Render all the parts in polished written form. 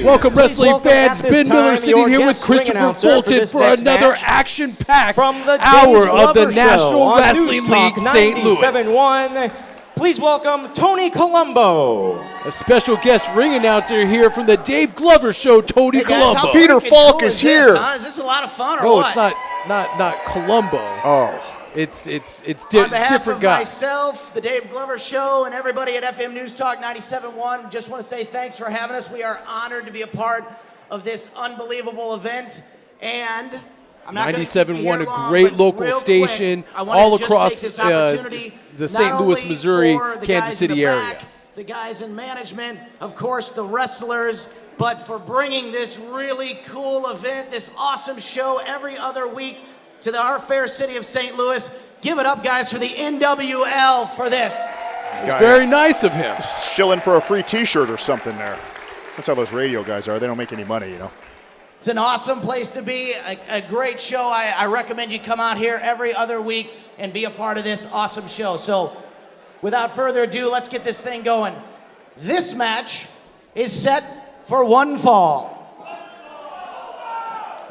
Welcome, wrestling fans. Ben Miller sitting here with Christopher Fulton for another action-packed hour of the National Wrestling League St. Louis. Please welcome Tony Colombo. A special guest ring announcer here from the Dave Glover Show, Tony Colombo. Peter Falk is here. Is this a lot of fun or No, what? it's not Colombo. Oh. It's On behalf different of guy. myself, the Dave Glover Show, and everybody at FM News Talk 97.1, just want to say thanks for having us. We are honored to be a part of this unbelievable event, and I'm not going to keep you here 97.1, a long, great but local real station quick, I wanted all to just across take this opportunity the St. not Louis, only Missouri, for the Kansas guys City in the area. back, the guys in management, of course, the wrestlers, but for bringing this really cool event, this awesome show every other week to our fair city of St. Louis. Give it up, guys, for the NWL for this. It's very nice of him. Shilling for a free T-shirt or something there. That's how those radio guys are. They don't make any money, you know. It's an awesome place to be, a great show. I recommend you come out here every other week and be a part of this awesome show. So, without further ado, let's get this thing going. This match is set for one fall.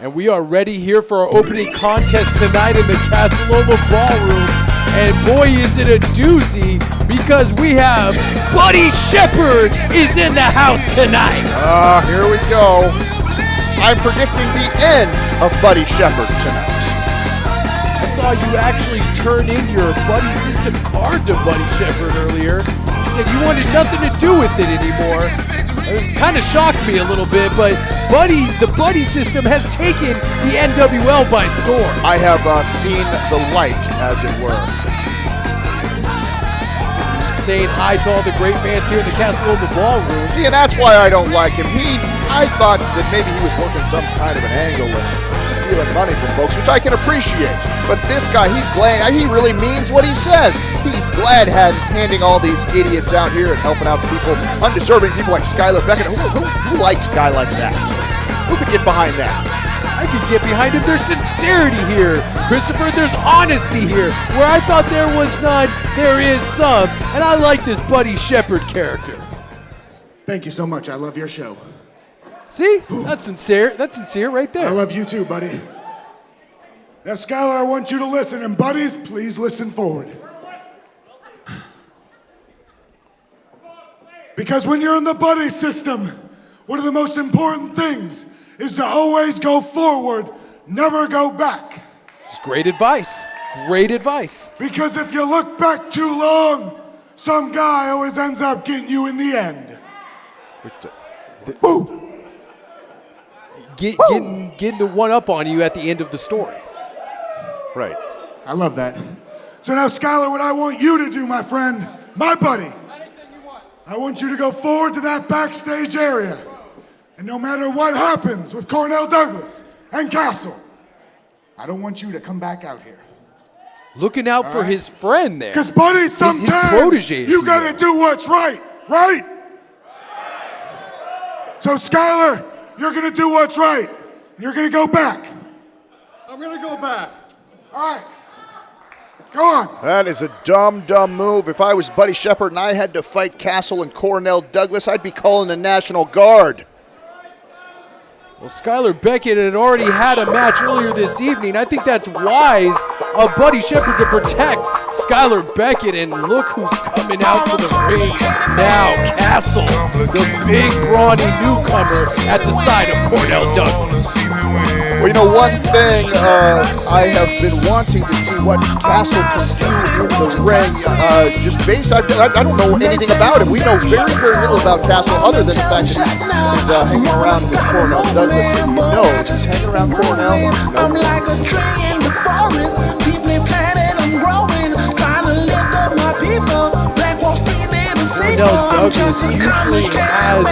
And we are ready here for our opening contest tonight in the Casa Loma Ballroom. And boy, is it a doozy, because we have Buddy Shepherd is in the house tonight. Here we go. I'm predicting the end of Buddy Shepherd tonight. I saw you actually turn in your Buddy System card to Buddy Shepherd earlier. You said you wanted nothing to do with it anymore. It kind of shocked me a little bit, but the Buddy System has taken the NWL by storm. I have seen the light, as it were. Saying hi to all the great fans here in the Casa Loma Ballroom. See, and that's why I don't like him. I thought that maybe he was working some kind of an angle and stealing money from folks, which I can appreciate. But this guy, he's glad, he really means what he says. He's glad handing all these idiots out here and helping out people, undeserving people like Skyler, Beckett. Who likes a guy like that? Who could get behind that? I could get behind him. There's sincerity here, Christopher. There's honesty here. Where I thought there was none, there is some. And I like this Buddy Shepherd character. Thank you so much. I love your show. See? That's sincere. That's sincere right there. I love you too, buddy. Now, Skyler, I want you to listen, and buddies, please listen forward. Because when you're in the buddy system, one of the most important things is to always go forward, never go back. It's great advice. Great advice. Because if you look back too long, some guy always ends up getting you in the end. Woo! Getting the one up on you at the end of the story. Right. I love that. So now, Skyler, what I want you to do, my friend, my buddy, I want you to go forward to that backstage area. And no matter what happens with Cornell Douglas and Castle, I don't want you to come back out here. Looking out for his friend there. Because, buddy, sometimes you got to do what's right, right? So, Skyler, you're going to do what's right. You're going to go back. I'm going to go back. All right. Go on. That is a dumb move. If I was Buddy Shepherd and I had to fight Castle and Cornell Douglas, I'd be calling the National Guard. Well, Skyler Beckett had already had a match earlier this evening. I think that's wise of Buddy Shepherd to protect Skyler Beckett. And look who's coming out to the ring now. Castle, the big, brawny newcomer at the side of Cornell Douglas. Well, you know, one thing I have been wanting to see what Castle can do in the ring. Just based, I don't know anything about him. We know very, very little about Castle other than the fact that he's hanging around with Cornell Douglas. No, he's hanging around Cornell. I'm like a tree in the forest. Keep me planted, I'm growing. Trying to lift up my people. Black Wall Street, baby, Cornell Douglas usually has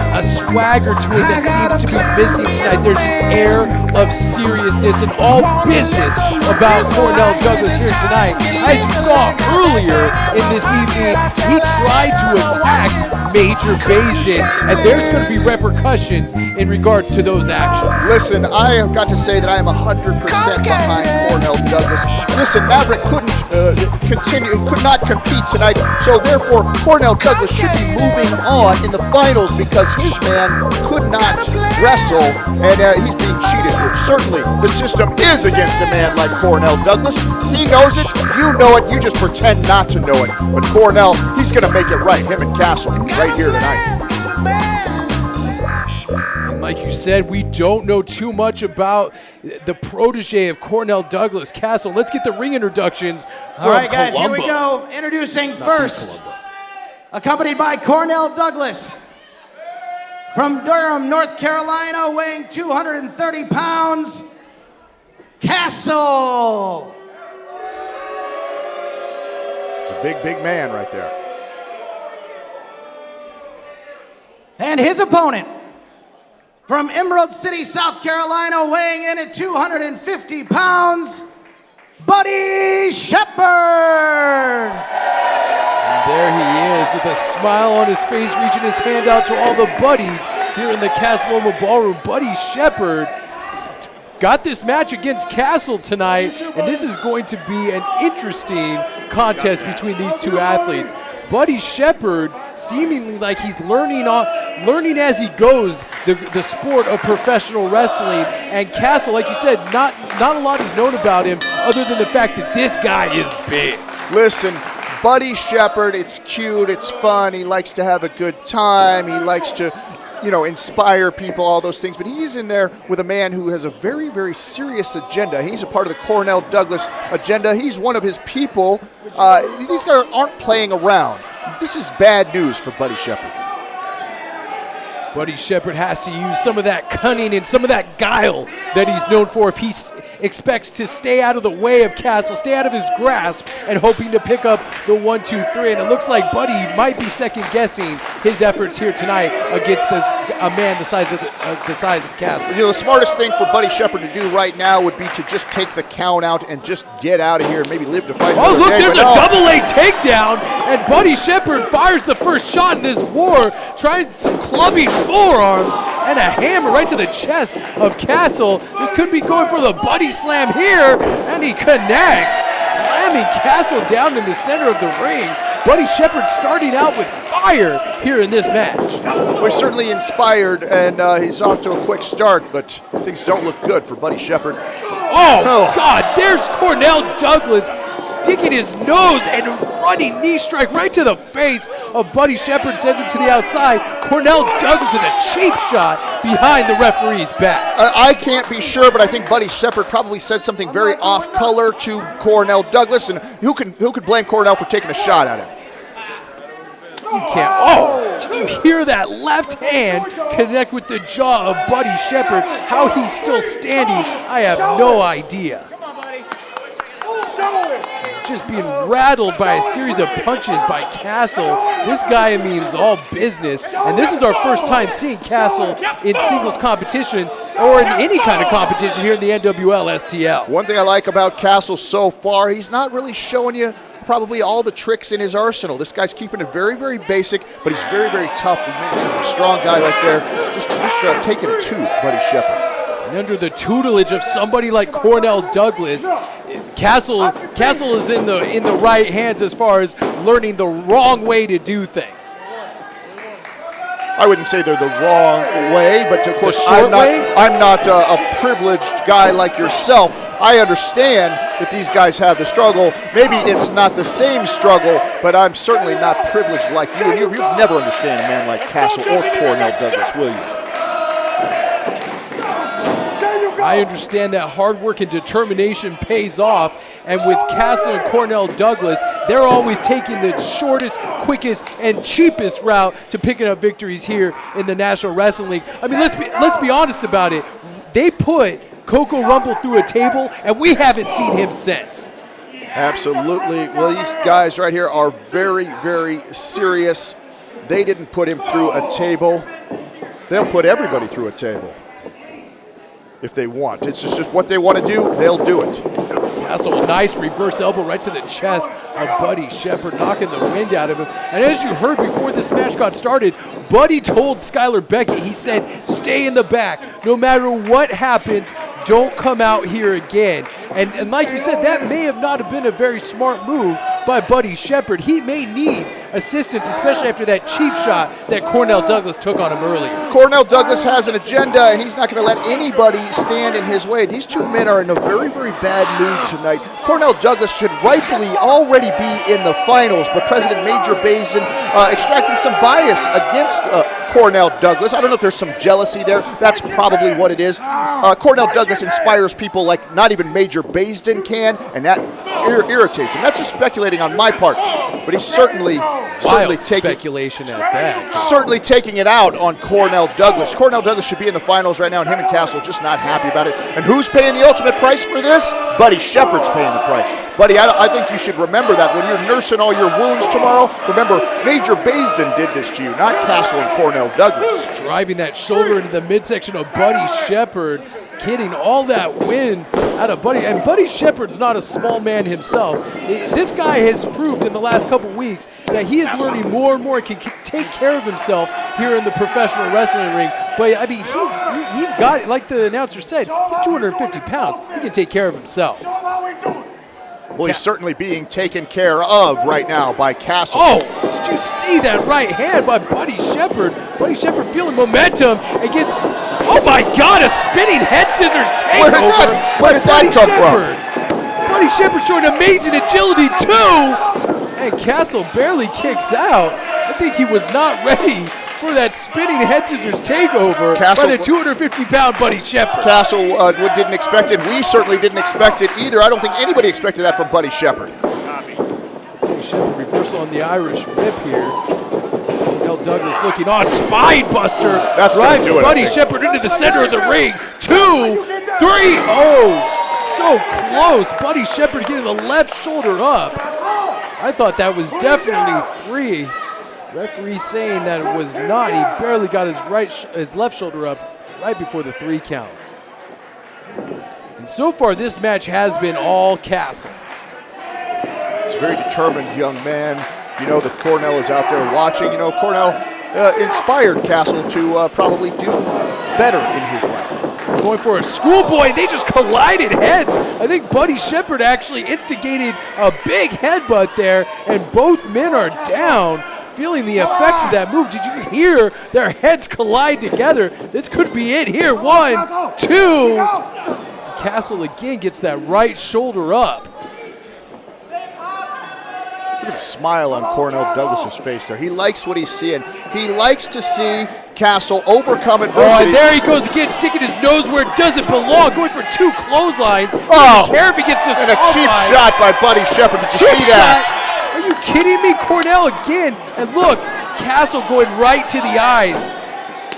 a swagger to it that seems to be missing tonight. There's an air of seriousness and all business about Cornell Douglas here tonight. As you saw earlier in this evening, he tried to attack Major Basin, and there's going to be repercussions in regards to those actions. Listen, I have got to say that I am 100% behind Cornell Douglas. Listen, Maverick could not compete tonight, so therefore Cornell Douglas should be moving on in the finals because he This man could not wrestle, and he's being cheated here. Certainly, the system is against a man like Cornell Douglas. He knows it, you know it, you just pretend not to know it. But Cornell, he's going to make it right, him and Castle, right here tonight. And like you said, we don't know too much about the protege of Cornell Douglas, Castle. Let's get the ring introductions from All right, guys, Columbo. here we go. Introducing first, accompanied by Cornell Douglas. From Durham, North Carolina, weighing 230 pounds, Castle. It's a big, big man right there. And his opponent, from Emerald City, South Carolina, weighing in at 250 pounds, Buddy Shepherd. And there he is with a smile on his face, reaching his hand out to all the buddies here in the Casa Loma Ballroom. Buddy Shepherd got this match against Castle tonight, and this is going to be an interesting contest between these two athletes. Buddy Shepherd seemingly like he's learning as he goes the sport of professional wrestling, and Castle, like you said, not a lot is known about him other than the fact that this guy is big. Listen, Buddy Shepherd, it's cute, it's fun, he likes to have a good time, he likes to, inspire people, all those things, but he's in there with a man who has a very, very serious agenda. He's a part of the Cornell Douglas agenda. He's one of his people. These guys aren't playing around. This is bad news for Buddy Shepherd. Buddy Shepherd has to use some of that cunning and some of that guile that he's known for if he expects to stay out of the way of Castle, stay out of his grasp, and hoping to pick up the 1, 2, 3. And it looks like Buddy might be second-guessing his efforts here tonight against a man the size of Castle. The smartest thing for Buddy Shepherd to do right now would be to just take the count out and just get out of here and maybe live to fight another look, day, there's a but no. double leg takedown, and Buddy Shepherd fires the first shot in this war, trying some clubbing forearms and a hammer right to the chest of Castle. This could be going for the Buddy Slam here, and he connects, slamming Castle down in the center of the ring. Buddy Shepherd starting out with fire here in this match. We're certainly inspired, and he's off to a quick start, but things don't look good for Buddy Shepherd. Oh, God, there's Cornell Douglas sticking his nose and running knee strike right to the face of Buddy Shepherd, sends him to the outside. Cornell Douglas with a cheap shot behind the referee's back. I can't be sure, but I think Buddy Shepherd probably said something very off-color to Cornell Douglas, and who could blame Cornell for taking a shot at him? You can't. Oh, did you hear that left hand connect with the jaw of Buddy Shepherd? How he's still standing, I have no idea. Just being rattled by a series of punches by Castle. This guy means all business, and this is our first time seeing Castle in singles competition or in any kind of competition here in the NWL STL. One thing I like about Castle so far, he's not really showing you probably all the tricks in his arsenal. This guy's keeping it very, very basic, but he's very, very tough. Man, a strong guy right there. Just taking it to Buddy Shepherd. And under the tutelage of somebody like Cornell Douglas, Castle is in the right hands as far as learning the wrong way to do things. I wouldn't say they're the wrong way, but of course I'm not a privileged guy like yourself. I understand that these guys have the struggle. Maybe it's not the same struggle, but I'm certainly not privileged like you. You'll never understand a man like Castle or Cornell Douglas, will you? I understand that hard work and determination pays off, and with Castle and Cornell Douglas, they're always taking the shortest, quickest, and cheapest route to picking up victories here in the National Wrestling League. I mean, let's be honest about it. They put Coco Rumble through a table, and we haven't seen him since. Absolutely. Well, these guys right here are very, very serious. They didn't put him through a table. They'll put everybody through a table if they want. It's just what they want to do, they'll do it. Castle, nice reverse elbow right to the chest of Buddy Shepherd, knocking the wind out of him. And as you heard before this match got started, Buddy told Skyler Beckett, he said, stay in the back. No matter what happens, don't come out here again. And like you said, that may have not have been a very smart move by Buddy Shepherd. He may need assistance, especially after that cheap shot that Cornell Douglas took on him earlier. Cornell Douglas has an agenda, and he's not going to let anybody stand in his way. These two men are in a very, very bad mood tonight. Cornell Douglas should rightfully already be in the finals, but President Major Bazin extracting some bias against Cornell Douglas. I don't know if there's some jealousy there. That's probably what it is. Cornell Douglas inspires people like not even Major Bazin can, and that irritates him. That's just speculating on my part, but he's certainly speculation at that. Certainly taking it out on Cornell Douglas. Cornell Douglas should be in the finals right now, and him and Castle just not happy about it. And who's paying the ultimate price for this? Buddy Shepard's paying the price. Buddy, I think you should remember that when you're nursing all your wounds tomorrow. Remember, Major Bazin did this to you, not Castle and Cornell Douglas. Driving that shoulder into the midsection of Buddy Shepard, getting all that wind out of Buddy. And Buddy Shepard's not a small man himself. This guy has proved in the last couple weeks that he is learning more and more, can take care of himself here in the professional wrestling ring. But I mean, he's got, like the announcer said, he's 250 pounds. He can take care of himself. Well, he's certainly being taken care of right now by Castle. Oh, did you see that right hand by Buddy Shepard? Buddy Shepard feeling momentum and gets, oh my God, a spinning head scissors takeover. Where did that come from? Buddy Shepard showing amazing agility too. And Castle barely kicks out. I think he was not ready for that spinning head scissors takeover by the 250-pound Buddy Shepard. Castle didn't expect it. We certainly didn't expect it either. I don't think anybody expected that from Buddy Shepard. Buddy Shepard reversal on the Irish whip here. Cornell Douglas looking on, spine buster. That's drives Buddy Shepard into the center of the ring. 2, 3. Oh, so close. Buddy Shepard getting the left shoulder up. I thought that was definitely 3. Referee saying that it was not. He barely got his left shoulder up right before the 3 count. And so far, this match has been all Castle. He's a very determined young man. You know that Cornell is out there watching. You know, Cornell inspired Castle to probably do better in his life. Going for a schoolboy, they just collided heads. I think Buddy Shepard actually instigated a big headbutt there, and both men are down, feeling the effects of that move. Did you hear their heads collide together? This could be it here. 1, 2. Castle again gets that right shoulder up. Look at the smile on Cornell Douglas's face there. He likes what he's seeing. He likes to see Castle overcome adversity. Oh, and there he goes again, sticking his nose where it doesn't belong, going for 2 clotheslines. Oh, doesn't care if he gets this. And a cheap shot by Buddy Shepard. Did you see that? Are you kidding me? Cornell again. And look, Castle going right to the eyes.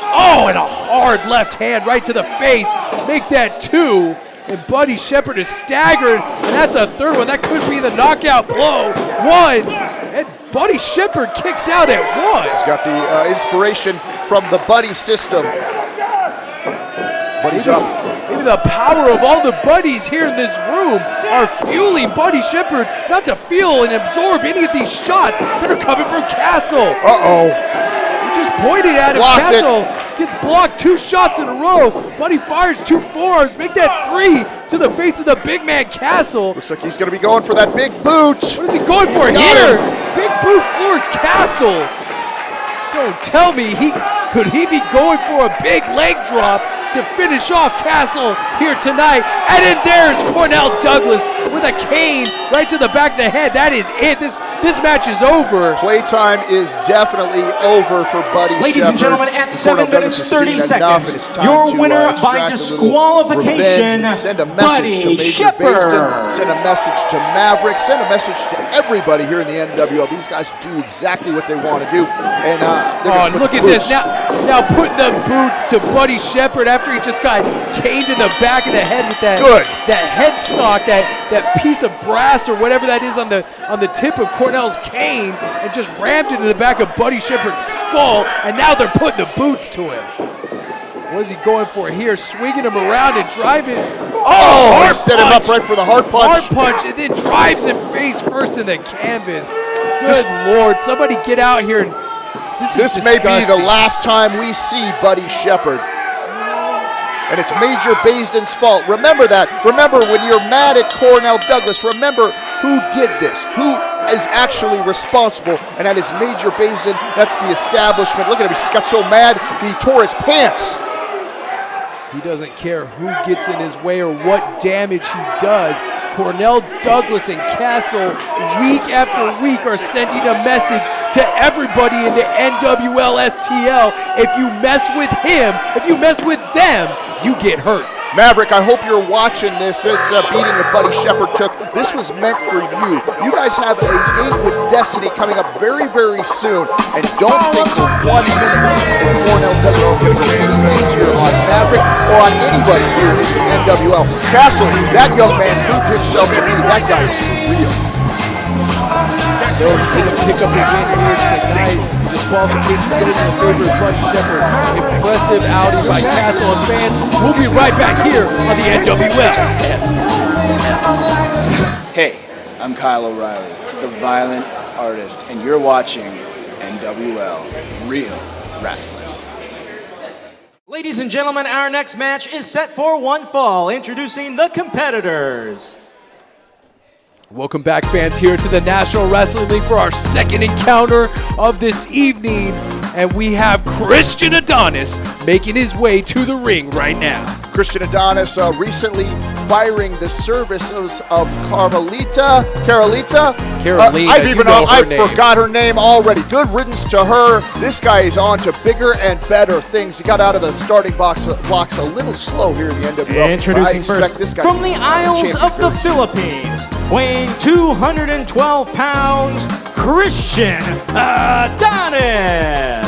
Oh, and a hard left hand right to the face. Make that 2. And Buddy Shepard is staggered, and that's a 3rd one. That could be the knockout blow. 1, and Buddy Shepard kicks out at 1. He's got the inspiration from the Buddy system. Buddy's up. Maybe the power of all the buddies here in this room are fueling Buddy Shepard not to feel and absorb any of these shots that are coming from Castle. Uh-oh. He just pointed at him. Blocks Castle gets blocked 2 shots in a row. Buddy fires 2 forearms. Make that 3 to the face of the big man Castle. Looks like he's going to be going for that big boot. What is he going for here? Big boot floors Castle. Don't tell me could he be going for a big leg drop to finish off Castle here tonight. And then there's Cornell Douglas with a cane right to the back of the head. That is it. This match is over. Playtime is definitely over for Buddy Ladies Shepard. and gentlemen, at 7 minutes 30 seconds, your winner by disqualification, send a message to Buddy Major Shepard. Bazin, send a message to Maverick, send a message to everybody here in the NWL. These guys do exactly what they want to do. And look at this. Now putting the boots to Buddy Shepard after he just got caned in the back of the head with that headstock, that piece of brass or whatever that is on the tip of Cornell's cane, and just rammed into the back of Buddy Shepard's skull, and now they're putting the boots to him. What is he going for here? Swinging him around and driving. Oh, he set him up right for the heart punch. Heart punch, and then drives him face first in the canvas. Good Lord, somebody get out here and This may be the last time we see Buddy Shepard. And it's Major Bazin's fault. Remember that. Remember when you're mad at Cornell Douglas, remember who did this, who is actually responsible, and that is Major Basin. That's the establishment. Look at him, he got so mad, he tore his pants. He doesn't care who gets in his way or what damage he does. Cornell, Douglas, and Castle, week after week, are sending a message to everybody in the NWL STL. If you mess with him, if you mess with them, you get hurt. Maverick, I hope you're watching this. This beating that Buddy Shepard took, this was meant for you. You guys have a date with Destiny coming up very, very soon. And don't think for 1 minute Cornell Douglas is going to get any easier on Maverick or on anybody here in the NWL. Castle, that young man proved himself to me. That guy is for real. They'll pick up again here tonight. Disqualification goes in the favor of Buddy Shepard. Impressive outing by Castle and fans. We'll be right back here on the NWL STL. Hey, I'm Kyle O'Reilly, the violent artist, and you're watching NWL Real Wrestling. Ladies and gentlemen, our next match is set for one fall. Introducing the competitors. Welcome back, fans, here to the National Wrestling League for our second encounter of this evening. And we have Christian Adonis making his way to the ring right now. Christian Adonis recently firing the services of Carolita. I forgot her name already. Good riddance to her. This guy is on to bigger and better things. He got out of the starting blocks a little slow here in the NWL. Introducing first, from the Isles of the Philippines, weighing 212 pounds, Christian Adonis.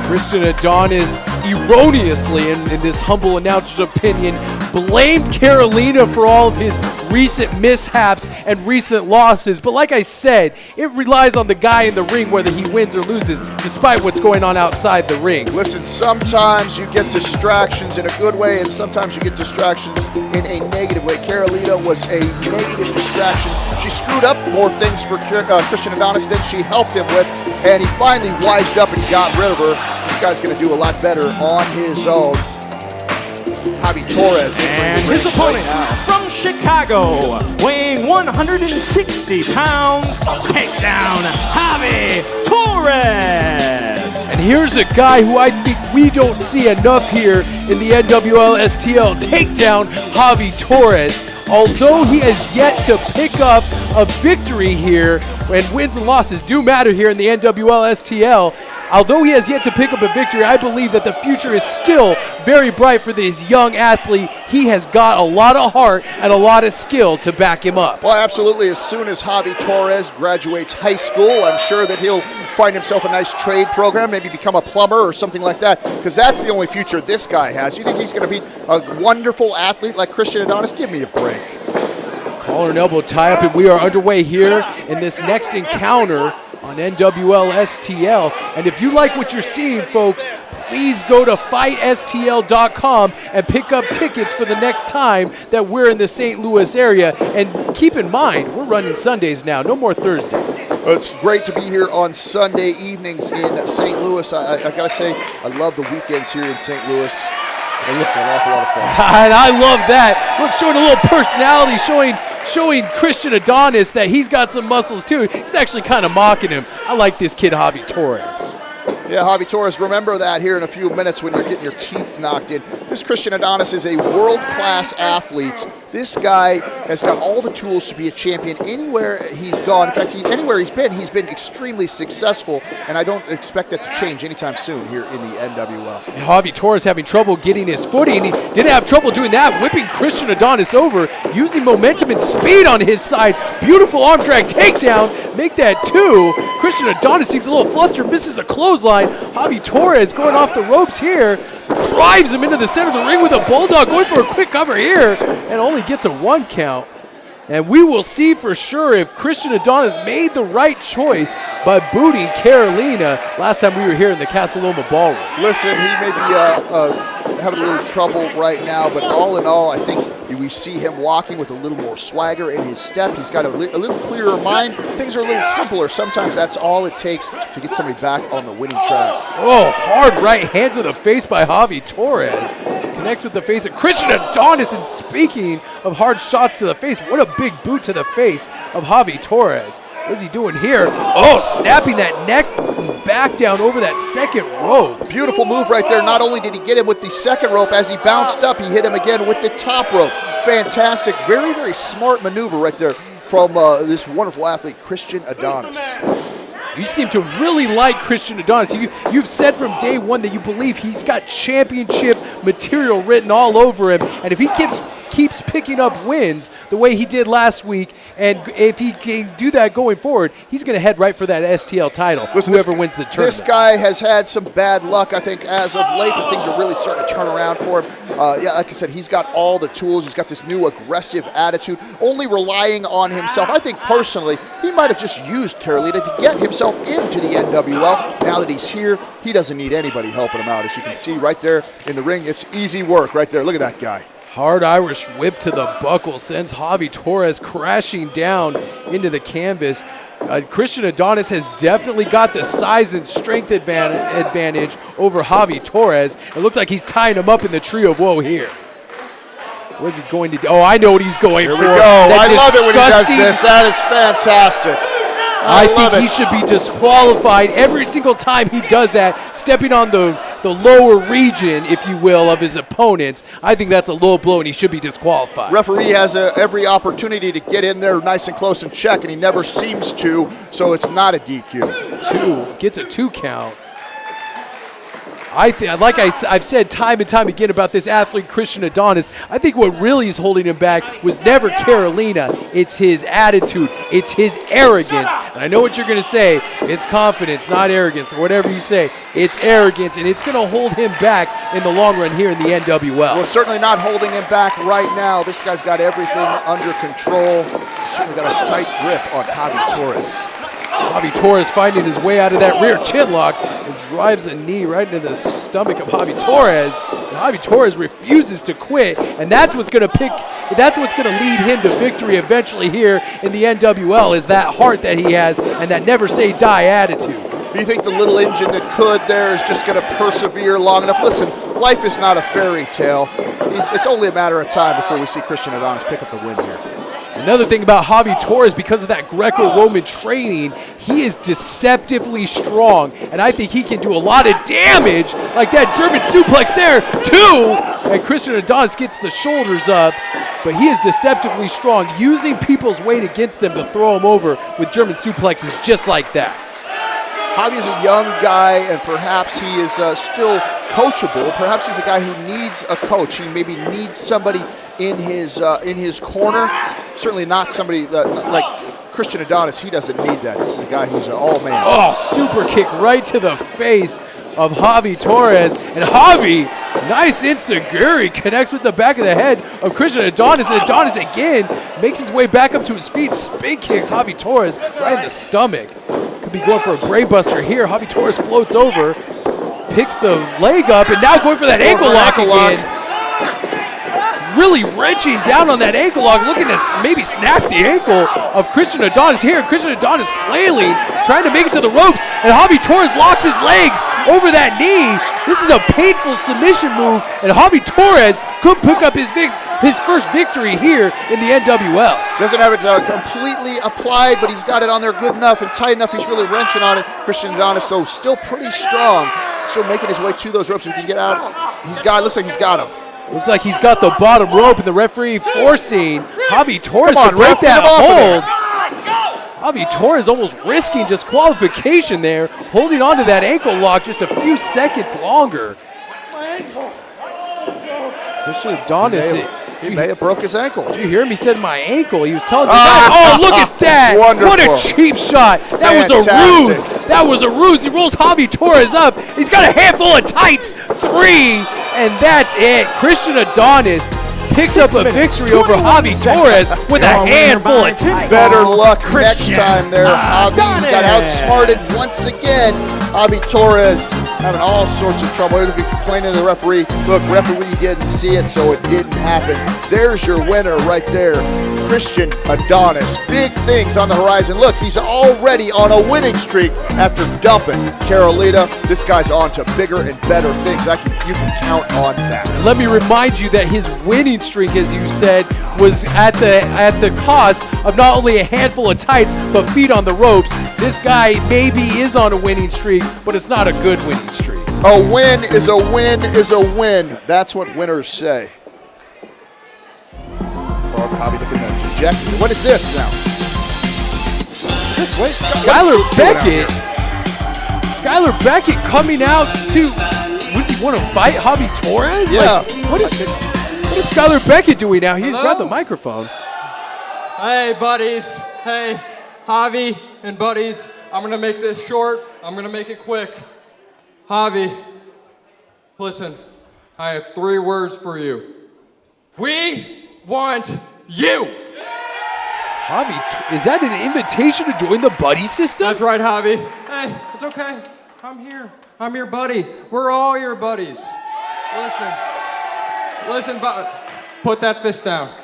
Christian Adonis erroneously, in this humble announcer's opinion, blamed Carolina for all of his recent mishaps and recent losses. But like I said, it relies on the guy in the ring whether he wins or loses, despite what's going on outside the ring. Listen, sometimes you get distractions in a good way, and sometimes you get distractions in a negative way. Carolina was a negative distraction. She screwed up more things for Christian Adonis than she helped him with, and he finally wised up and got rid of her. This guy's going to do a lot better on his own. Javy Torres. And his opponent from Chicago, weighing 160 pounds, Takedown, Javy Torres. And here's a guy who I think we don't see enough here in the NWL STL, Takedown, Javy Torres. Although he has yet to pick up a victory here, and wins and losses do matter here in the NWL STL, although he has yet to pick up a victory, I believe that the future is still very bright for this young athlete. He has got a lot of heart and a lot of skill to back him up. Well, absolutely. As soon as Javy Torres graduates high school, I'm sure that he'll find himself a nice trade program, maybe become a plumber or something like that, because that's the only future this guy has. You think he's going to be a wonderful athlete like Christian Adonis? Give me a break. Collar and elbow tie-up, and we are underway here in this next encounter on NWL STL. And if you like what you're seeing, folks, please go to FightSTL.com and pick up tickets for the next time that we're in the St. Louis area. And keep in mind, we're running Sundays now, no more Thursdays. It's great to be here on Sunday evenings in St. Louis. I got to say, I love the weekends here in St. Louis. It's an awful lot of fun. And I love that. Look, showing a little personality, showing Christian Adonis that he's got some muscles too. He's actually kind of mocking him. I like this kid, Javy Torres. Yeah, Javy Torres, remember that here in a few minutes when you're getting your teeth knocked in. This Christian Adonis is a world-class athlete. This guy has got all the tools to be a champion anywhere he's gone. In fact, anywhere he's been extremely successful, and I don't expect that to change anytime soon here in the NWL. Javy Torres having trouble getting his footing. He didn't have trouble doing that, whipping Christian Adonis over, using momentum and speed on his side. Beautiful arm drag takedown, make that two. Christian Adonis seems a little flustered, misses a clothesline. Javy Torres going off the ropes here, drives him into the center of the ring with a bulldog, going for a quick cover here, and only gets a 1 count. And we will see for sure if Christian Adonis made the right choice by booting Carolina last time we were here in the Casa Loma Ballroom. Listen, he may be having a little trouble right now, but all in all, I think we see him walking with a little more swagger in his step. He's got a little clearer mind. Things are a little simpler. Sometimes that's all it takes to get somebody back on the winning track. Oh, hard right hand to the face by Javy Torres. connects with the face of Christian Adonis. And speaking of hard shots to the face, what a big boot to the face of Javy Torres. What is he doing here? Oh, snapping that neck back down over that second rope. Beautiful move right there. Not only did he get him with the second rope, as he bounced up, he hit him again with the top rope. Fantastic. Very, very smart maneuver right there from this wonderful athlete, Christian Adonis. You seem to really like Christian Adonis. You've said from day one that you believe he's got championship material written all over him. And if he keeps picking up wins the way he did last week, and if he can do that going forward, he's going to head right for that STL title, whoever wins the tournament. This guy has had some bad luck, I think, as of late, but things are really starting to turn around for him. Yeah, like I said, he's got all the tools. He's got this new aggressive attitude, only relying on himself. I think personally, he might have just used Carolina to get himself into the NWL. Now that he's here, he doesn't need anybody helping him out. As you can see right there in the ring, it's easy work right there. Look at that guy. Hard Irish whip to the buckle sends Javy Torres crashing down into the canvas. Christian Adonis has definitely got the size and strength advantage over Javy Torres. It looks like he's tying him up in the tree of woe here. What is he going to do? Oh, I know what he's going for. Here we go. I love it when he does this. That is fantastic. I think he should be disqualified every single time he does that, stepping on the lower region, if you will, of his opponents. I think that's a low blow, and he should be disqualified. Referee has every opportunity to get in there nice and close and check, and he never seems to, so it's not a DQ. Gets a 2 count. Like I've said time and time again about this athlete, Christian Adonis, I think what really is holding him back was never Carolina. It's his attitude. It's his arrogance. And I know what you're going to say. It's confidence, not arrogance, or whatever you say. It's arrogance, and it's going to hold him back in the long run here in the NWL. Well, certainly not holding him back right now. This guy's got everything under control. He's certainly got a tight grip on Javy Torres. Javy Torres finding his way out of that rear chin lock and drives a knee right into the stomach of Javy Torres. And Javy Torres refuses to quit, and that's what's going to lead him to victory eventually here in the NWL, is that heart that he has and that never say die attitude. Do you think the little engine that could there is just going to persevere long enough? Listen, life is not a fairy tale. It's only a matter of time before we see Christian Adonis pick up the win here. Another thing about Javy Torres, because of that Greco-Roman training, he is deceptively strong, and I think he can do a lot of damage, like that German suplex there, too. And Christian Adonis gets the shoulders up, but he is deceptively strong, using people's weight against them to throw them over with German suplexes just like that. Javy's a young guy, and perhaps he is still coachable. Perhaps he's a guy who needs a coach. He maybe needs somebody in his corner. Certainly not somebody like Christian Adonis. He doesn't need that. This is a guy who's an all-man. Oh, super kick right to the face of Javy Torres. And Javy, nice enziguri, connects with the back of the head of Christian Adonis. And Adonis again makes his way back up to his feet. Spin kicks Javy Torres right in the stomach. Could be going for a brainbuster here. Javy Torres floats over, picks the leg up, and now going for that ankle lock again. Really wrenching down on that ankle lock, looking to maybe snap the ankle of Christian Adonis here. Christian Adonis flailing, trying to make it to the ropes, and Javy Torres locks his legs over that knee. This is a painful submission move, and Javy Torres could pick up his first victory here in the NWL. Doesn't have it completely applied, but he's got it on there good enough and tight enough. He's really wrenching on it. Christian Adonis, though, still pretty strong. Still making his way to those ropes. If he can get out, looks like he's got him. Looks like he's got the bottom rope, and the referee forcing Javy Torres to break that hold. Javy Torres almost risking disqualification there, holding on to that ankle lock just a few seconds longer. Christian Adonis, he may have broke his ankle. Did you hear him? He said my ankle. He was telling the guy, oh, look at that. Wonderful. What a cheap shot. That was a ruse. That was a ruse. He rolls Javy Torres up. He's got a handful of tights. 3, and that's it. Christian Adonis picks up a victory over Javy Torres with a handful of tights. Better luck next time there. Javy got outsmarted once again. Javy Torres having all sorts of trouble. He's complaining to the referee. Look, referee didn't see it, so it didn't happen. There's your winner right there, Christian Adonis. Big things on the horizon. Look, he's already on a winning streak after dumping Carolina. This guy's on to bigger and better things. You can count on that. Let me remind you that his winning streak, as you said, was at the cost of not only a handful of tights, but feet on the ropes. This guy maybe is on a winning streak, but it's not a good winning streak. A win is a win is a win. That's what winners say. Oh, Javy looking at dejected. What is this now? Skyler Beckett. Skyler Beckett coming out to, does he want to fight Javy Torres? Yeah. What is Skyler Beckett doing now? He's grabbed the microphone. Hey, buddies. Hey, Javy and buddies. I'm going to make this short. I'm going to make it quick. Javy, listen, I have 3 words for you. We want you. Javy, is that an invitation to join the buddy system? That's right, Javy. Hey, it's okay. I'm here. I'm your buddy. We're all your buddies. Listen, put that fist down.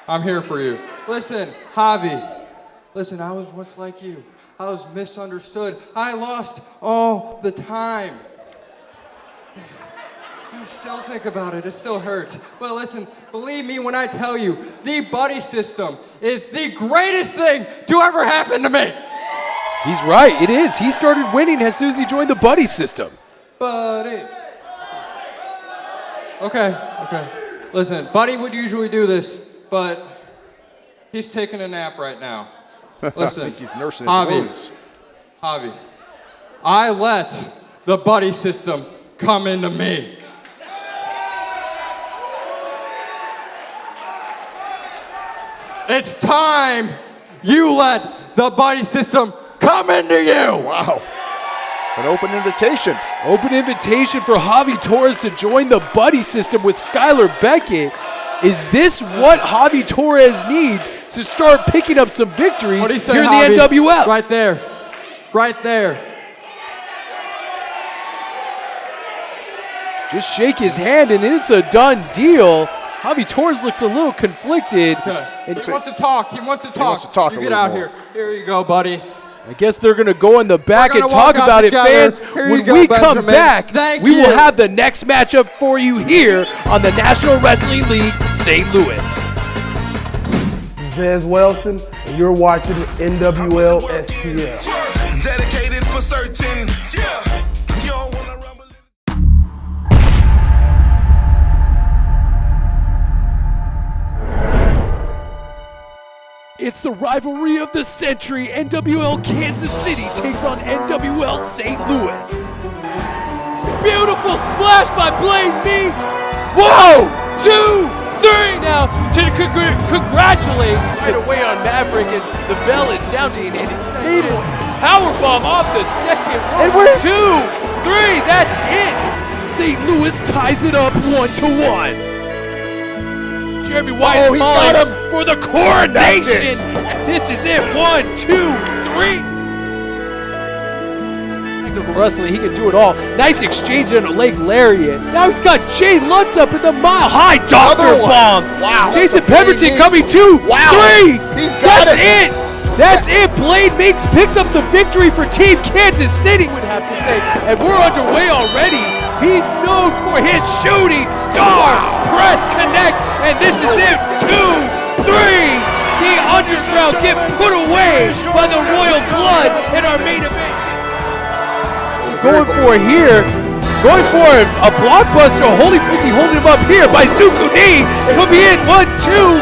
I'm here for you. Listen, Javy. Listen, I was once like you. I was misunderstood. I lost all the time. I still think about it. It still hurts. But listen, believe me when I tell you, the buddy system is the greatest thing to ever happen to me. He's right. It is. He started winning as soon as he joined the buddy system. Buddy. Okay. Listen, Buddy would usually do this, but he's taking a nap right now. Listen, I think he's nursing his wounds. Javy, I let the buddy system come into me. It's time you let the buddy system come into you. Wow. An open invitation. Open invitation for Javy Torres to join the buddy system with Skyler Beckett. Is this what Javy Torres needs to start picking up some victories here in the NWL? Right there. Right there. Just shake his hand and it's a done deal. Javy Torres looks a little conflicted. He wants to talk. He wants to talk. You get out here. Here you go, buddy. I guess they're going to go in the back and talk about it, fans. When we come back, we will have the next matchup for you here on the National Wrestling League St. Louis. This is Des Wellston, and you're watching NWL STL. Dedicated for certain, yeah. You don't wanna rumble. It's the rivalry of the century. NWL Kansas City takes on NWL St. Louis. Beautiful splash by Blade Meeks. Whoa! 2, 3 now to congratulate right away on Maverick, and the bell is sounding, and it's a powerbomb off the second rope. 2, 3, that's it. St. Louis ties it up 1-1. Jeremy Wyatt's calling for the coronation. And this is it. 1, 2, 3. Wrestling, he can do it all. Nice exchange on a leg lariat. Now he's got Jay Lutz up in the mile high doctor bomb. Wow. Jason Pemberton coming 2, 3. He's got it. That's it. Blade Meeks picks up the victory for Team Kansas City, would have to say. And we're underway already. He's known for his shooting star press connects, and this is it. 2, 3. The underground get put away by the Royal Blood in our main event. Going for a blockbuster. Is he holding him up here by Zuku knee? Could be it. 1, 2,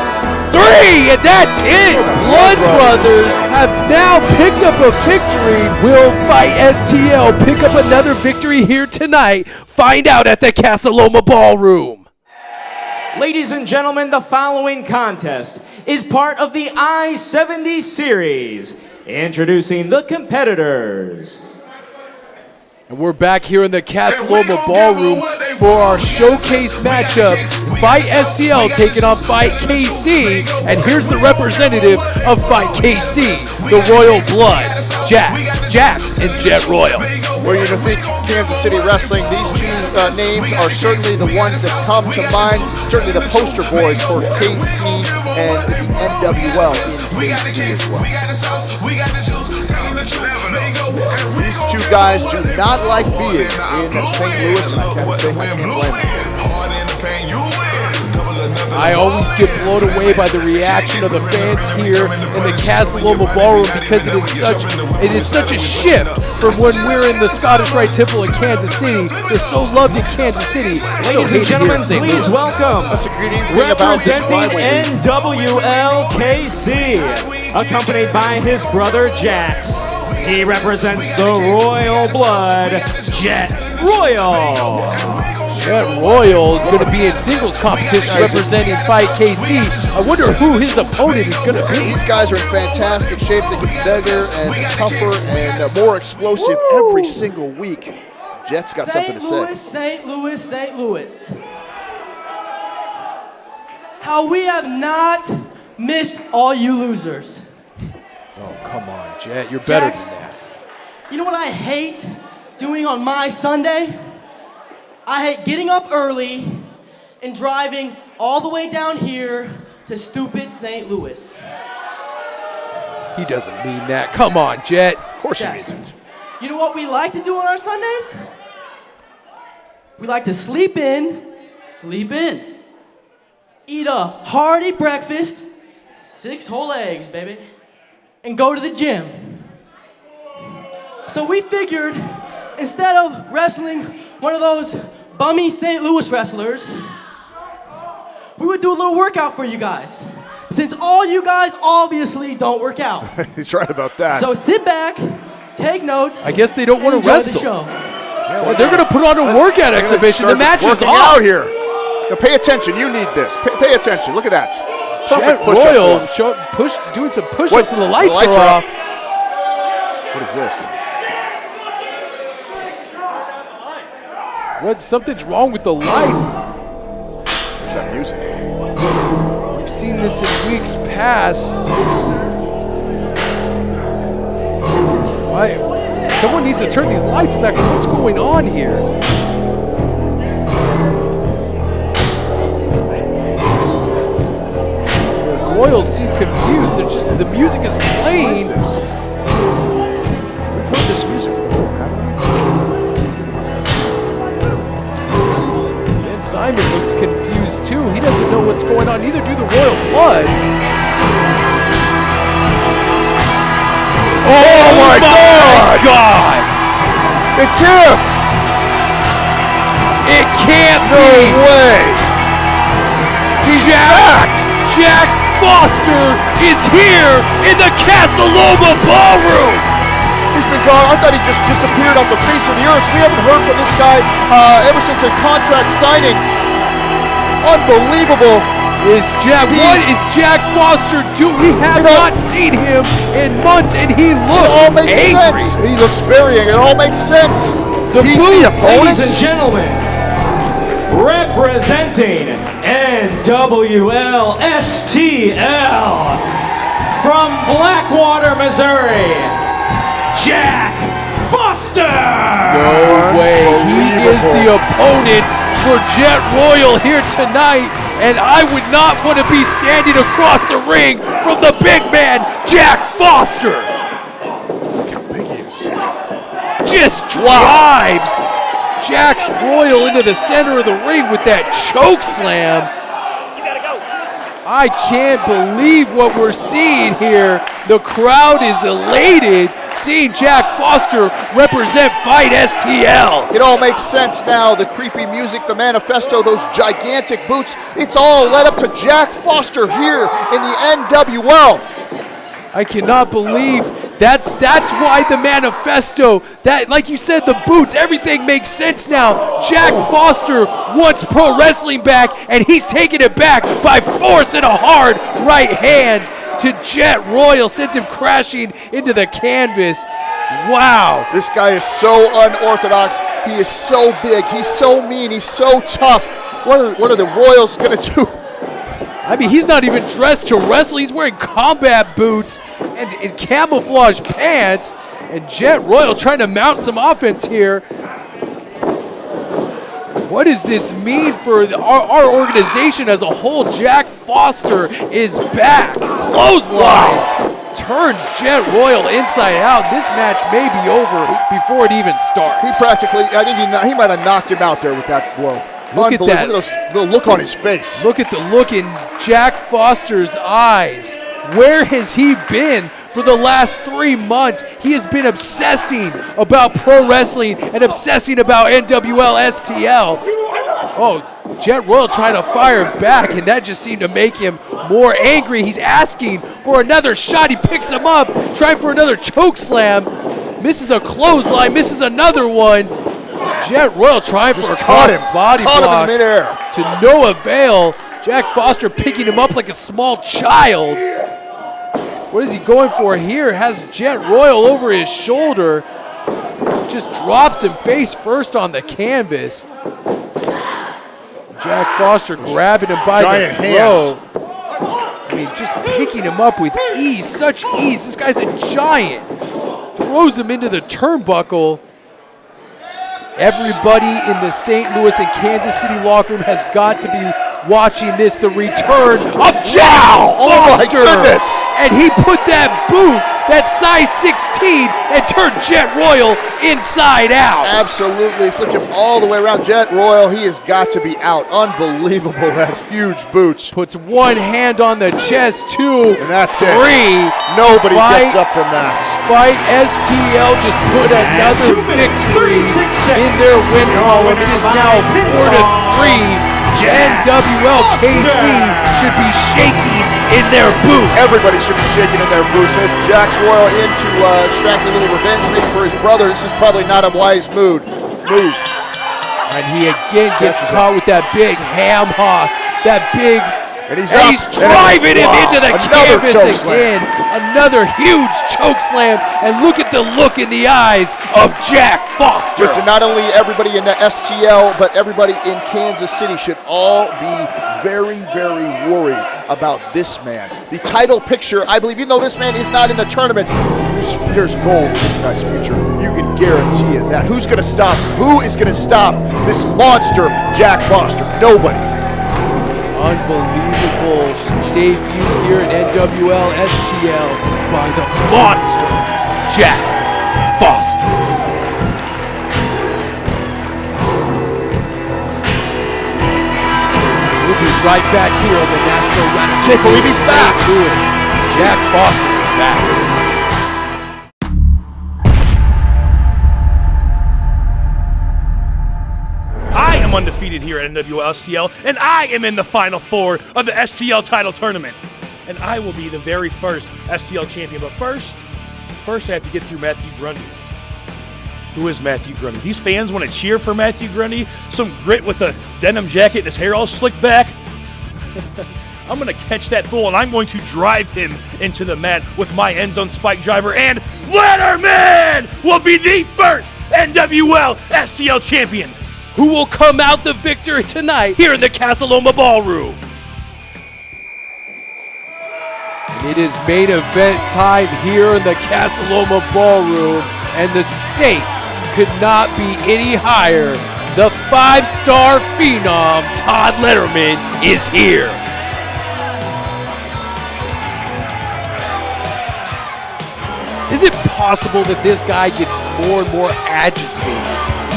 3, and that's it. Blood Brothers have now picked up a victory. Will Fight STL pick up another victory here tonight? Find out at the Casa Loma Ballroom. Ladies and gentlemen, the following contest is part of the I-70 series. Introducing the competitors. And we're back here in the Casa Loma Ballroom for our showcase matchup. Fight STL taking on Fight KC. And here's the representative of Fight KC, the Royal Blood, Jax and Jet Royal. Well, you think Kansas City Wrestling, these two names are certainly the ones that come to mind, certainly the poster boys for KC and the NWL in KC as well. These two guys do not like being in St. Louis, and I can't blame them. I always get blown away by the reaction of the fans here in the Casa Loma Ballroom because it is such a shift from when we're in the Scottish Rite Temple in Kansas City. They're so loved in Kansas City. Ladies and gentlemen, please welcome, that's a great thing about this representing NWL KC, accompanied by his brother Jax. He represents the Royal Blood, Jet Royal. Jet Royal is going to be in singles competition representing Fight KC. I wonder who his opponent is going to be. These guys are in fantastic shape. They get bigger and tougher and more explosive every single week. Jet's got something to say. St. Louis. How we have not missed all you losers. Oh, come on, Jet. You're better Jax, than that. You know what I hate doing on my Sunday? I hate getting up early and driving all the way down here to stupid St. Louis. He doesn't mean that. Come on, Jet. Of course Jax, he means it. You know what we like to do on our Sundays? We like to sleep in, eat a hearty breakfast, 6 whole eggs, baby, and go to the gym. So we figured, instead of wrestling one of those bummy St. Louis wrestlers, we would do a little workout for you guys. Since all you guys obviously don't work out. He's right about that. So sit back, take notes. I guess they don't want to enjoy wrestle. the show. Yeah, they're going to put on a workout exhibition. The match is working on. out here. Now pay attention. You need this. Pay attention. Look at that. Jet Royal doing some push-ups and the lights are off. What is this? Something's wrong with the lights. Where's that music? We've seen this in weeks past. Why? Someone needs to turn these lights back on. What's going on here? The Royals seem confused. The music is playing. What is this? We've heard this music before, haven't we? Simon looks confused too. He doesn't know what's going on. Neither do the Royal Blood. Oh my God! It's him! It can't be! No way! He's back! Jack Foster is here in the Casa Loma Ballroom! He's been gone. I thought he just disappeared off the face of the earth. We haven't heard from this guy ever since the contract signing. Unbelievable. What is Jack Foster doing? We have not seen him in months, and he looks It all makes angry. sense. He looks very angry. It all makes sense. He's the opponent. Ladies and gentlemen, representing NWL STL from Blackwater, Missouri, Jack Foster! No way. He is the opponent for Jet Royal here tonight, and I would not want to be standing across the ring from the big man, Jack Foster. Look how big he is. Just drives Jax Royal into the center of the ring with that choke slam. I can't believe what we're seeing here. The crowd is elated seeing Jack Foster represent Fight STL. It all makes sense now. The creepy music, the manifesto, those gigantic boots. It's all led up to Jack Foster here in the NWL. I cannot believe that's why the manifesto, that, like you said, the boots, everything makes sense now. Jack Foster wants pro wrestling back, and he's taking it back by force and a hard right hand to Jet Royal, sends him crashing into the canvas. Wow. This guy is so unorthodox. He is so big. He's so mean. He's so tough. What are the Royals going to do? I mean, he's not even dressed to wrestle. He's wearing combat boots and camouflage pants. And Jet Royal trying to mount some offense here. What does this mean for our organization as a whole? Jack Foster is back. Clothesline. Turns Jet Royal inside out. This match may be over before it even starts. He practically, I think he might have knocked him out there with that blow. Look at that. Look at the look on his face. Look at the look in Jack Foster's eyes. Where has he been for the last 3 months? He has been obsessing about pro wrestling and obsessing about NWL STL. Oh, Jet Royal trying to fire back, and that just seemed to make him more angry. He's asking for another shot. He picks him up, trying for another choke slam. Misses a clothesline, misses another one. Jet Royal trying for a cross body block to no avail. Jack Foster picking him up like a small child. What is he going for here? Has Jet Royal over his shoulder. Just drops him face first on the canvas. Jack Foster grabbing him by the throat. I mean, just picking him up with ease, such ease. This guy's a giant. Throws him into the turnbuckle. Everybody in the St. Louis and Kansas City locker room has got to be watching this. The return of Jack Foster. Oh my goodness. And he put that boot, that size 16, and turned Jet Royal inside out. Absolutely. Flipped him all the way around. Jet Royal, he has got to be out. Unbelievable, that huge boots. Puts one hand on the chest, two, and that's three. Nobody gets up from that. Fight STL just put another victory in their win column. It is now 4-3. NWL KC should be shaking in their boots. Everybody should be shaking in their boots. And Jack's Royal in to extract a little revenge maybe for his brother. This is probably not a wise move. And he again gets caught with that big ham hock. That big, and he's driving him into the canvas again. Another huge choke slam. And look at the look in the eyes of Jack Foster. Listen, not only everybody in the STL, but everybody in Kansas City should all be very, very worried about this man. The title picture, I believe, even though this man is not in the tournament, there's gold in this guy's future. You can guarantee it that. Who's going to stop him? Who is going to stop this monster, Jack Foster? Nobody. Unbelievable debut here in NWL STL by the monster, Jack Foster. We'll be right back here on the National Wrestling. Can't believe he's back. St. Louis. Jack Foster is back. I am undefeated here at NWL STL, and I am in the Final Four of the STL title tournament. And I will be the very first STL champion. But first I have to get through Mathew Grundy. Who is Mathew Grundy? These fans want to cheer for Mathew Grundy. Some grit with a denim jacket and his hair all slicked back. I'm going to catch that fool, and I'm going to drive him into the mat with my end zone spike driver. And Letterman will be the first NWL STL champion. Who will come out the victor tonight here in the Casa Loma Ballroom. And it is main event time here in the Casa Loma Ballroom, and the stakes could not be any higher. The 5-star phenom, Todd Letterman, is here. Is it possible that this guy gets more and more agitated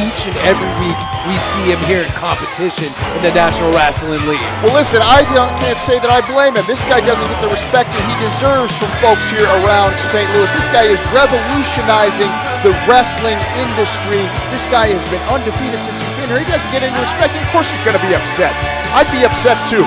each and every week we see him here in competition in the National Wrestling League? Well, listen, I can't say that I blame him. This guy doesn't get the respect that he deserves from folks here around St. Louis. This guy is revolutionizing the wrestling industry. This guy has been undefeated since he's been here. He doesn't get any respect, and of course he's going to be upset. I'd be upset too.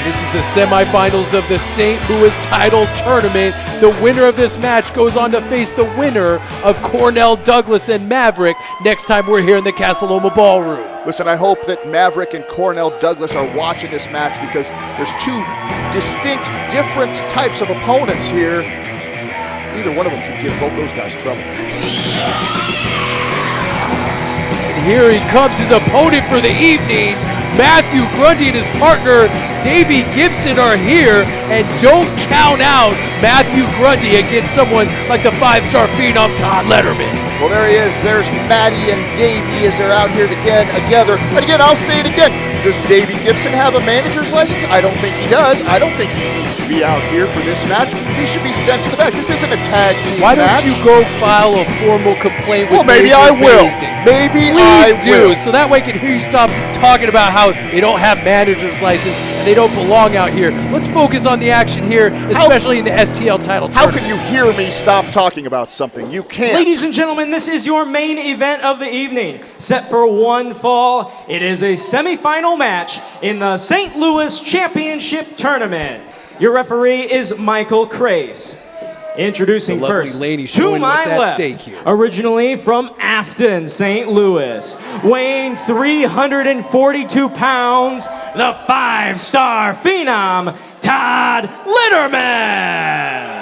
This is the semifinals of the St. Louis title tournament. The winner of this match goes on to face the winner of Cornell, Douglas, and Maverick next time we're here in the Casa Loma Ballroom. Listen, I hope that Maverick and Cornell Douglas are watching this match, because there's two distinct, different types of opponents here. Either one of them could give both those guys trouble. And here he comes, his opponent for the evening, Mathew Grundy and his partner Davey Gibson are here, and don't count out Mathew Grundy against someone like the 5-star phenom Todd Letterman. Well, there he is. There's Maddie and Davey as they're out here together. And again, I'll say it again. Does Davey Gibson have a manager's license? I don't think he does. I don't think he needs to be out here for this match. He should be sent to the back. This isn't a tag team Why match. don't you go file a formal complaint with maybe Major I will. Maisden? Maybe Please I do, will. so that way I can hear you stop talking about how they don't have manager's license and they don't belong out here. Let's focus on the action here, especially in the STL title How tournament. can you hear me stop talking about something? You can't. Ladies and gentlemen, this is your main event of the evening. Set for one fall, it is a semifinal match in the St. Louis Championship Tournament. Your referee is Michael Crace. Introducing The lovely first, lady to showing my what's at left, stake here. originally from Afton, St. Louis, weighing 342 pounds, the 5-star phenom, Todd Letterman.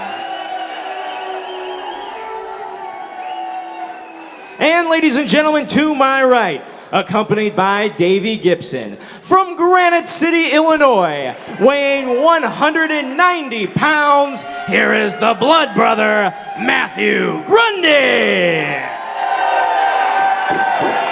And ladies and gentlemen, to my right, accompanied by Davey Gibson, from Granite City, Illinois, weighing 190 pounds, here is the blood brother, Mathew Grundy.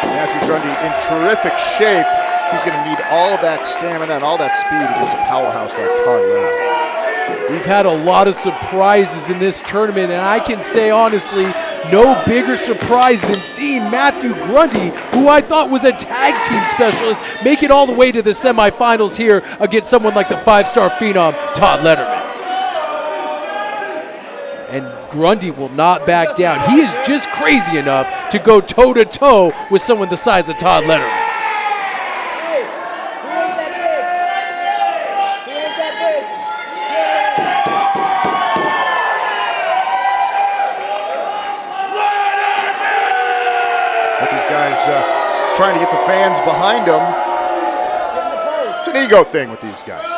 Mathew Grundy in terrific shape. He's going to need all of that stamina and all that speed against a powerhouse like Todd Letterman. We've had a lot of surprises in this tournament, and I can say honestly, no bigger surprise than seeing Mathew Grundy, who I thought was a tag team specialist, make it all the way to the semifinals here against someone like the 5-star phenom, Todd Letterman. And Grundy will not back down. He is just crazy enough to go toe-to-toe with someone the size of Todd Letterman. Guys trying to get the fans behind him. It's an ego thing with these guys.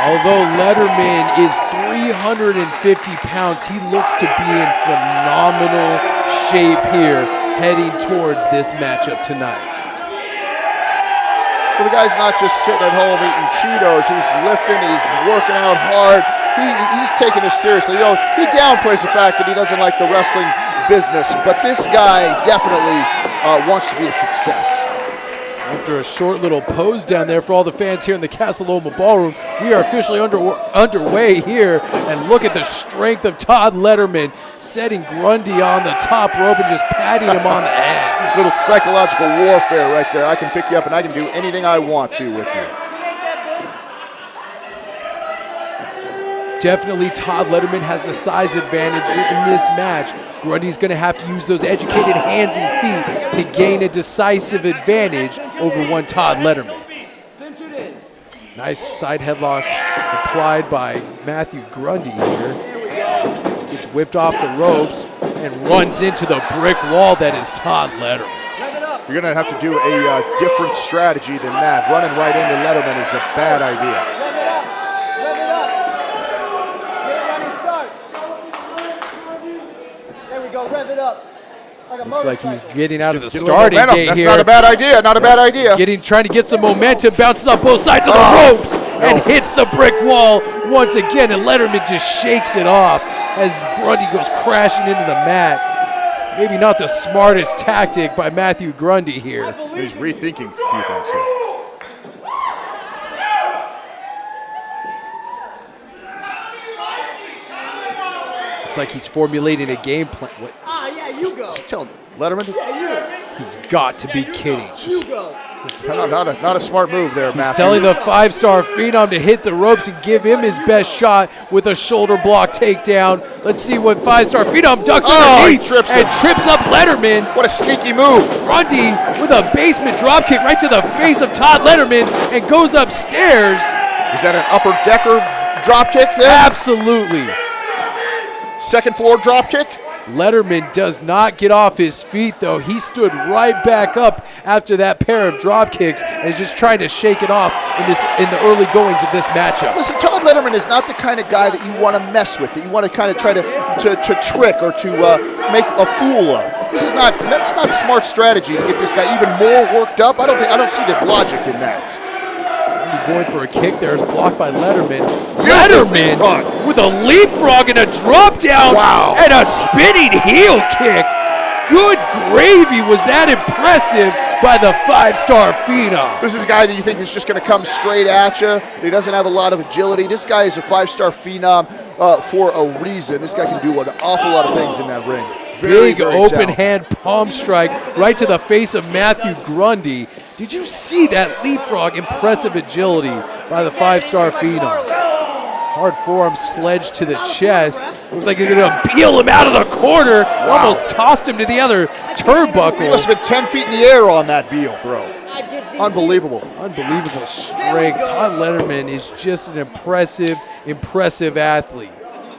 Although Letterman is 350 pounds, he looks to be in phenomenal shape here heading towards this matchup tonight. Well, the guy's not just sitting at home eating Cheetos. He's lifting, he's working out hard. He's taking this seriously. You know, he downplays the fact that he doesn't like the wrestling business, but this guy definitely wants to be a success. After a short little pose down there for all the fans here in the Casa Loma Ballroom, we are officially underway here, and look at the strength of Todd Letterman setting Grundy on the top rope and just patting him on the head. Little psychological warfare right there. I can pick you up and I can do anything I want to with you. Definitely Todd Letterman has the size advantage in this match. Grundy's going to have to use those educated hands and feet to gain a decisive advantage over one Todd Letterman. Nice side headlock applied by Mathew Grundy here. Gets whipped off the ropes and runs into the brick wall that is Todd Letterman. You're going to have to do a different strategy than that. Running right into Letterman is a bad idea. Rev it up. Looks like he's getting out of the starting gate That's here. not a bad idea. Not a bad idea. Trying to get some momentum, bounces off both sides of the ropes, and hits the brick wall once again, and Letterman just shakes it off as Grundy goes crashing into the mat. Maybe not the smartest tactic by Mathew Grundy here. He's rethinking a few things here. It's like he's formulating a game plan. What? Yeah, you go. Tell Letterman. He's got to be kidding. You go. Not a smart move there, Mathew. He's telling the 5-star phenom to hit the ropes and give him his best shot with a shoulder block takedown. Let's see what 5-star phenom ducks underneath and trips up Letterman. What a sneaky move. Grundy with a basement dropkick right to the face of Todd Letterman and goes upstairs. Is that an upper decker dropkick there? Absolutely. Second floor dropkick? Letterman does not get off his feet, though. He stood right back up after that pair of drop kicks and is just trying to shake it off in the early goings of this matchup. Listen, Todd Letterman is not the kind of guy that you want to mess with, that you want to kind of try to to trick or to make a fool of. That's not smart strategy to get this guy even more worked up. I don't see the logic in that. Going for a kick there is blocked by Letterman. Letterman with a leapfrog and a drop down and a spinning heel kick. Good gravy, was that impressive by the 5-star Phenom. This is a guy that you think is just going to come straight at you. He doesn't have a lot of agility. This guy is a 5-star Phenom for a reason. This guy can do an awful lot of things in that ring. Big open hand palm strike right to the face of Mathew Grundy. Did you see that leapfrog? Impressive agility by the 5-star Phenom. Hard forearm sledge to the chest. Looks like they're going to peel him out of the corner. Almost tossed him to the other turnbuckle. He must have been 10 feet in the air on that Beal throw. Unbelievable. Unbelievable strength. Todd Letterman is just an impressive athlete.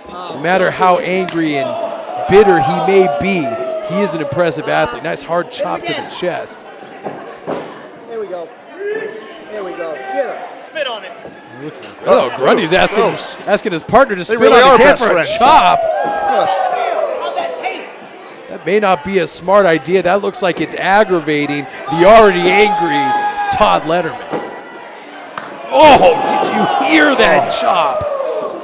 No matter how angry and bitter he may be, he is an impressive athlete. Nice hard chop to the chest. There we go. Get him. Spit on it. Oh, Grundy's asking his partner to spit really on his hand best for friends. a chop. How'd that taste? That may not be a smart idea. That looks like it's aggravating the already angry Todd Letterman. Oh, did you hear that chop?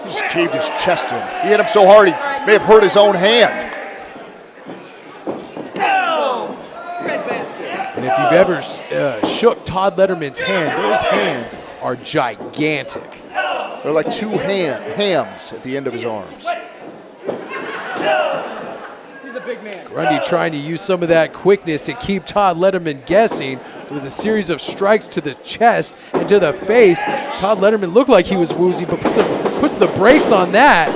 He just caved his chest in. He hit him so hard he may have hurt his own hand. And if you've ever shook Todd Letterman's hand, those hands are gigantic. They're like two hams at the end of his arms. He's a big man. Grundy trying to use some of that quickness to keep Todd Letterman guessing with a series of strikes to the chest and to the face. Todd Letterman looked like he was woozy, but puts the brakes on that.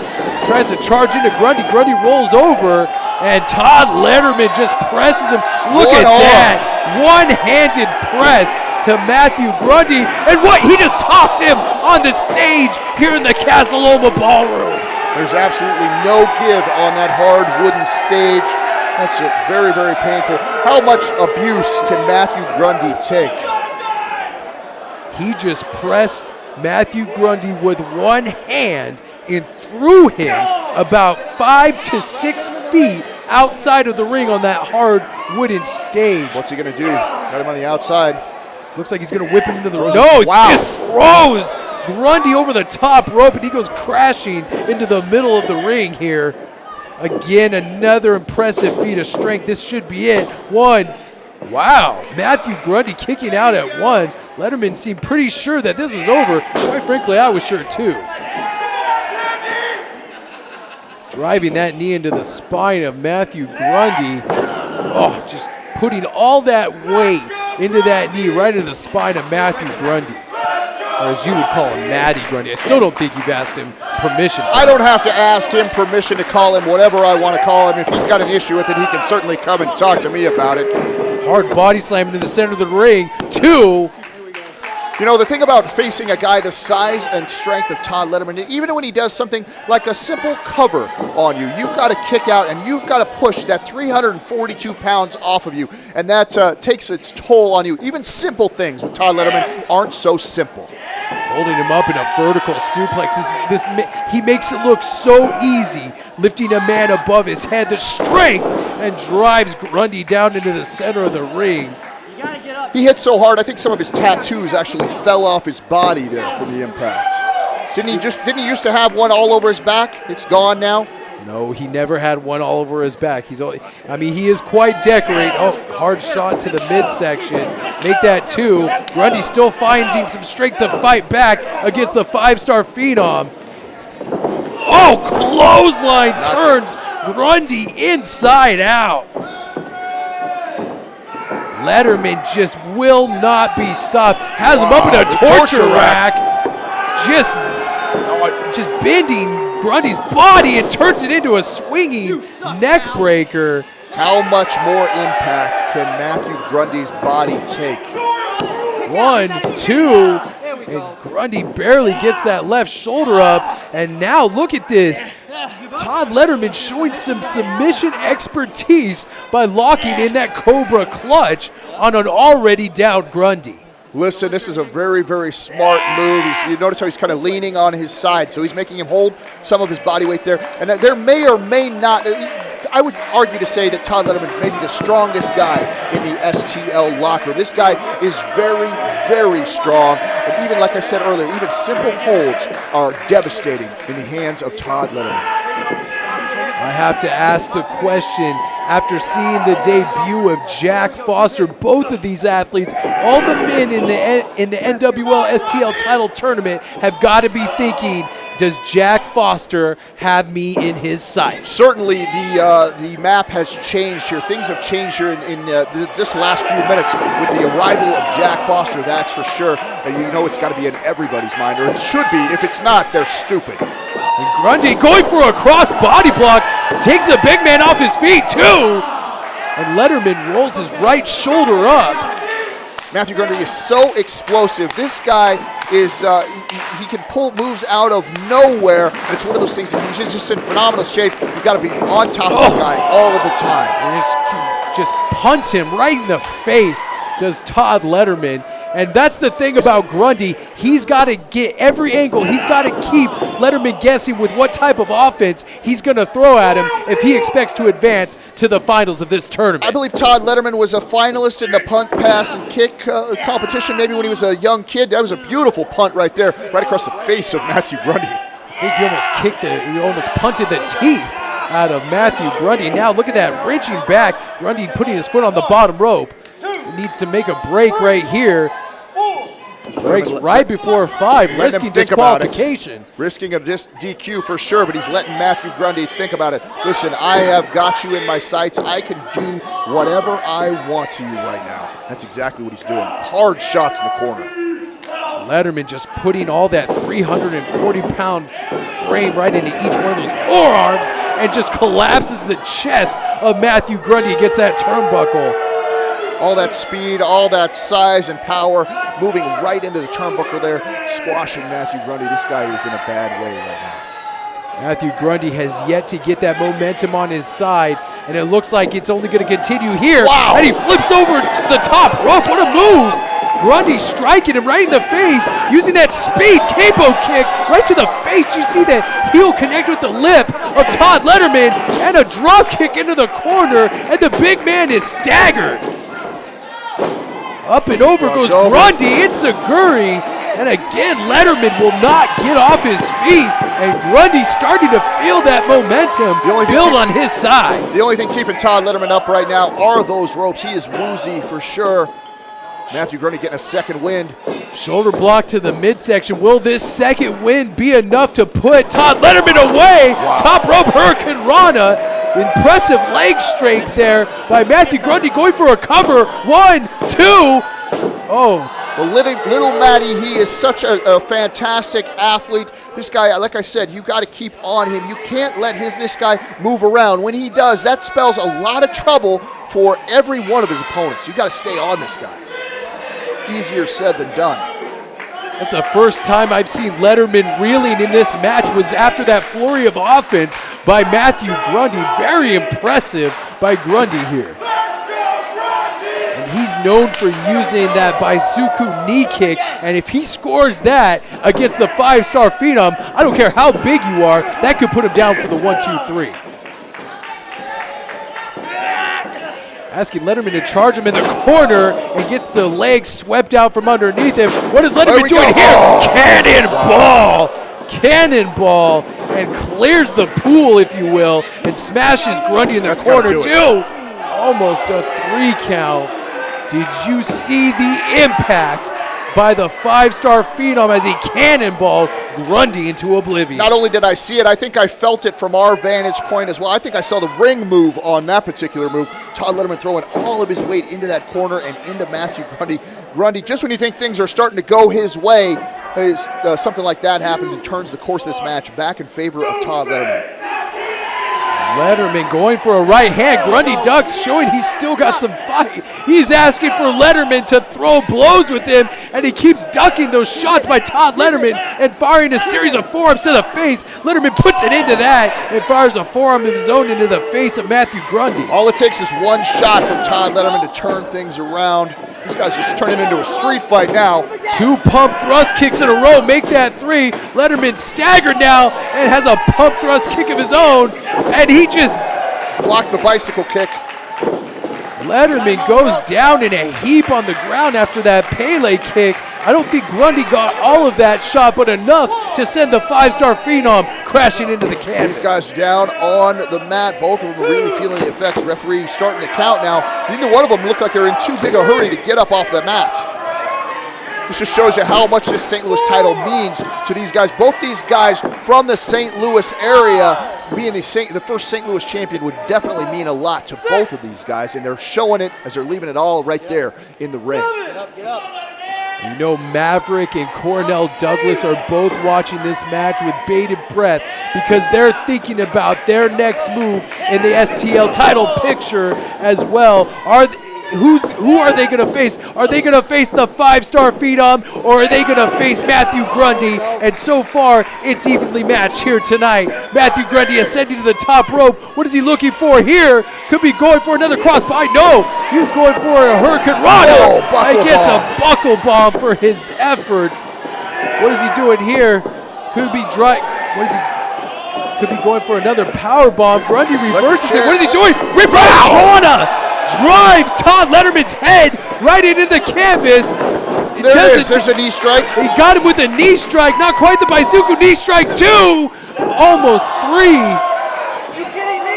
Tries to charge into Grundy. Grundy rolls over, and Todd Letterman just presses him. Look at that. One-handed press to Mathew Grundy. And what? He just tossed him on the stage here in the Casa Loma Ballroom. There's absolutely no give on that hard wooden stage. That's very, very painful. How much abuse can Mathew Grundy take? He just pressed Mathew Grundy with one hand and threw him about 5 to 6 feet outside of the ring on that hard wooden stage. What's he going to do? Got him on the outside. Looks like he's going to whip him into the Throws ring. No, him. Wow. just throws Grundy over the top rope, and he goes crashing into the middle of the ring here. Again, another impressive feat of strength. This should be it. One. Wow, Mathew Grundy kicking out at one. Letterman seemed pretty sure that this was over. Quite frankly, I was sure too. Driving that knee into the spine of Mathew Grundy. Oh, just putting all that weight into that knee right into the spine of Mathew Grundy. Or as you would call him, Matty Grundy. I still don't think you've asked him permission for I don't have to ask him permission to call him whatever I want to call him. If he's got an issue with it, he can certainly come and talk to me about it. Hard body slam into the center of the ring. Two. You know, the thing about facing a guy the size and strength of Todd Letterman, even when he does something like a simple cover on you, you've got to kick out and you've got to push that 342 pounds off of you, and that takes its toll on you. Even simple things with Todd Letterman aren't so simple. Holding him up in a vertical suplex. He makes it look so easy, lifting a man above his head. The strength, and drives Grundy down into the center of the ring. He hit so hard, I think some of his tattoos actually fell off his body there from the impact. Didn't he used to have one all over his back? It's gone now. No, he never had one all over his back. He is quite decorated. Oh, hard shot to the midsection. Make that two. Grundy still finding some strength to fight back against the 5-star Phenom. Oh, clothesline turns Grundy inside out. Letterman just will not be stopped. Has him up in a torture rack. Just bending Grundy's body and turns it into a swinging neck breaker. How much more impact can Mathew Grundy's body take? 1, 2, and Grundy barely gets that left shoulder up. And now look at this. Todd Letterman showing some submission expertise by locking in that Cobra clutch on an already down Grundy. Listen, this is a very, very smart move. You notice how he's kind of leaning on his side, so he's making him hold some of his body weight there. And there may or may not, I would argue to say that Todd Letterman may be the strongest guy in the STL locker room. This guy is very, very strong. And even like I said earlier, even simple holds are devastating in the hands of Todd Letterman. I have to ask the question, after seeing the debut of Jack Foster, both of these athletes, all the men in the NWL STL title tournament have got to be thinking, does Jack Foster have me in his sights? Certainly the map has changed here. Things have changed here in this last few minutes with the arrival of Jack Foster, that's for sure. And you know it's got to be in everybody's mind, or it should be. If it's not, they're stupid. And Grundy going for a cross body block, takes the big man off his feet too. And Letterman rolls his right shoulder up. Mathew Grundy is so explosive. This guy is, he can pull moves out of nowhere. And it's one of those things that he's just in phenomenal shape. You've got to be on top of this guy all of the time. And just punts him right in the face, does Todd Letterman. And that's the thing about Grundy. He's got to get every angle. He's got to keep Letterman guessing with what type of offense he's going to throw at him if he expects to advance to the finals of this tournament. I believe Todd Letterman was a finalist in the punt, pass, and kick competition maybe when he was a young kid. That was a beautiful punt right there, right across the face of Mathew Grundy. I think he almost punted the teeth out of Mathew Grundy. Now look at that, wrenching back. Grundy putting his foot on the bottom rope. Needs to make a break right here. Breaks right before 5, risking disqualification. Risking a DQ for sure, but he's letting Mathew Grundy think about it. Listen, I have got you in my sights. I can do whatever I want to you right now. That's exactly what he's doing. Hard shots in the corner. Letterman just putting all that 340-pound frame right into each one of those forearms and just collapses the chest of Mathew Grundy. Gets that turnbuckle. All that speed, all that size and power, moving right into the turnbuckle there, squashing Mathew Grundy. This guy is in a bad way right now. Mathew Grundy has yet to get that momentum on his side, and it looks like it's only going to continue here. Wow. And he flips over to the top rope. What a move! Grundy striking him right in the face, using that speed capo kick right to the face. You see that heel connect with the lip of Todd Letterman, and a drop kick into the corner, and the big man is staggered. Up and over goes Grundy, it's a Guri, and again Letterman will not get off his feet, and Grundy starting to feel that momentum build on his side. The only thing keeping Todd Letterman up right now are those ropes. He is woozy for sure. Mathew Grundy getting a second wind. Shoulder block to the midsection. Will this second wind be enough to put Todd Letterman away? Wow. Top rope Hurricane Rana. Impressive leg strength there by Mathew Grundy, going for a cover. 1, 2. Oh. Well, little Matty, he is such a fantastic athlete. This guy, like I said, you got to keep on him. You can't let this guy move around. When he does, that spells a lot of trouble for every one of his opponents. You got to stay on this guy. Easier said than done. That's the first time I've seen Letterman reeling in this match, was after that flurry of offense by Mathew Grundy. Very impressive by Grundy here. And he's known for using that Baisuku knee kick, and if he scores that against the 5-star Phenom, I don't care how big you are, that could put him down for the 1, 2, 3. Asking Letterman to charge him in the corner and gets the leg swept out from underneath him. What is Letterman doing here? Oh. Cannonball! Cannonball, and clears the pool, if you will, and smashes Grundy in the corner too. Almost a 3 count. Did you see the impact by the 5-star Phenom as he cannonballed Grundy into oblivion? Not only did I see it, I think I felt it from our vantage point as well. I think I saw the ring move on that particular move. Todd Letterman throwing all of his weight into that corner and into Mathew Grundy. Grundy, just when you think things are starting to go his way, something like that happens and turns the course of this match back in favor of Todd Letterman. Letterman going for a right hand. Grundy ducks, showing he's still got some fight. He's asking for Letterman to throw blows with him, and he keeps ducking those shots by Todd Letterman and firing a series of forearms to the face. Letterman puts it into that and fires a forearm of his own into the face of Mathew Grundy. All it takes is one shot from Todd Letterman to turn things around. These guys just turning into a street fight now. 2 pump thrust kicks in a row make that 3. Letterman staggered now and has a pump thrust kick of his own, and he just blocked the bicycle kick. Letterman goes down in a heap on the ground after that Pele kick. I don't think Grundy got all of that shot, but enough to send the 5-star Phenom crashing into the canvas. These guys down on the mat. Both of them are really feeling the effects. Referee starting to count now. Neither one of them look like they're in too big a hurry to get up off the mat. This just shows you how much this St. Louis title means to these guys. Both these guys from the St. Louis area, being the first St. Louis champion would definitely mean a lot to both of these guys, and they're showing it as they're leaving it all right there in the ring. You know, Maverick and Cornell Douglas are both watching this match with bated breath because they're thinking about their next move in the STL title picture as well. Who are they going to face? Are they going to face the 5-star Phenom, or are they going to face Mathew Grundy? And so far, it's evenly matched here tonight. Mathew Grundy ascending to the top rope. What is he looking for here? Could be going for another crossbody. No, he was going for a Hurricane Rana. And gets a buckle bomb for his efforts. What is he doing here? Could be dry. What is he? Could be going for another power bomb. Grundy reverses it. What is he doing? Reverse Rana! Drives Todd Letterman's head right into the canvas. There it is. There's a knee strike. He got him with a knee strike. Not quite the Baizuku knee strike. 2. Almost 3.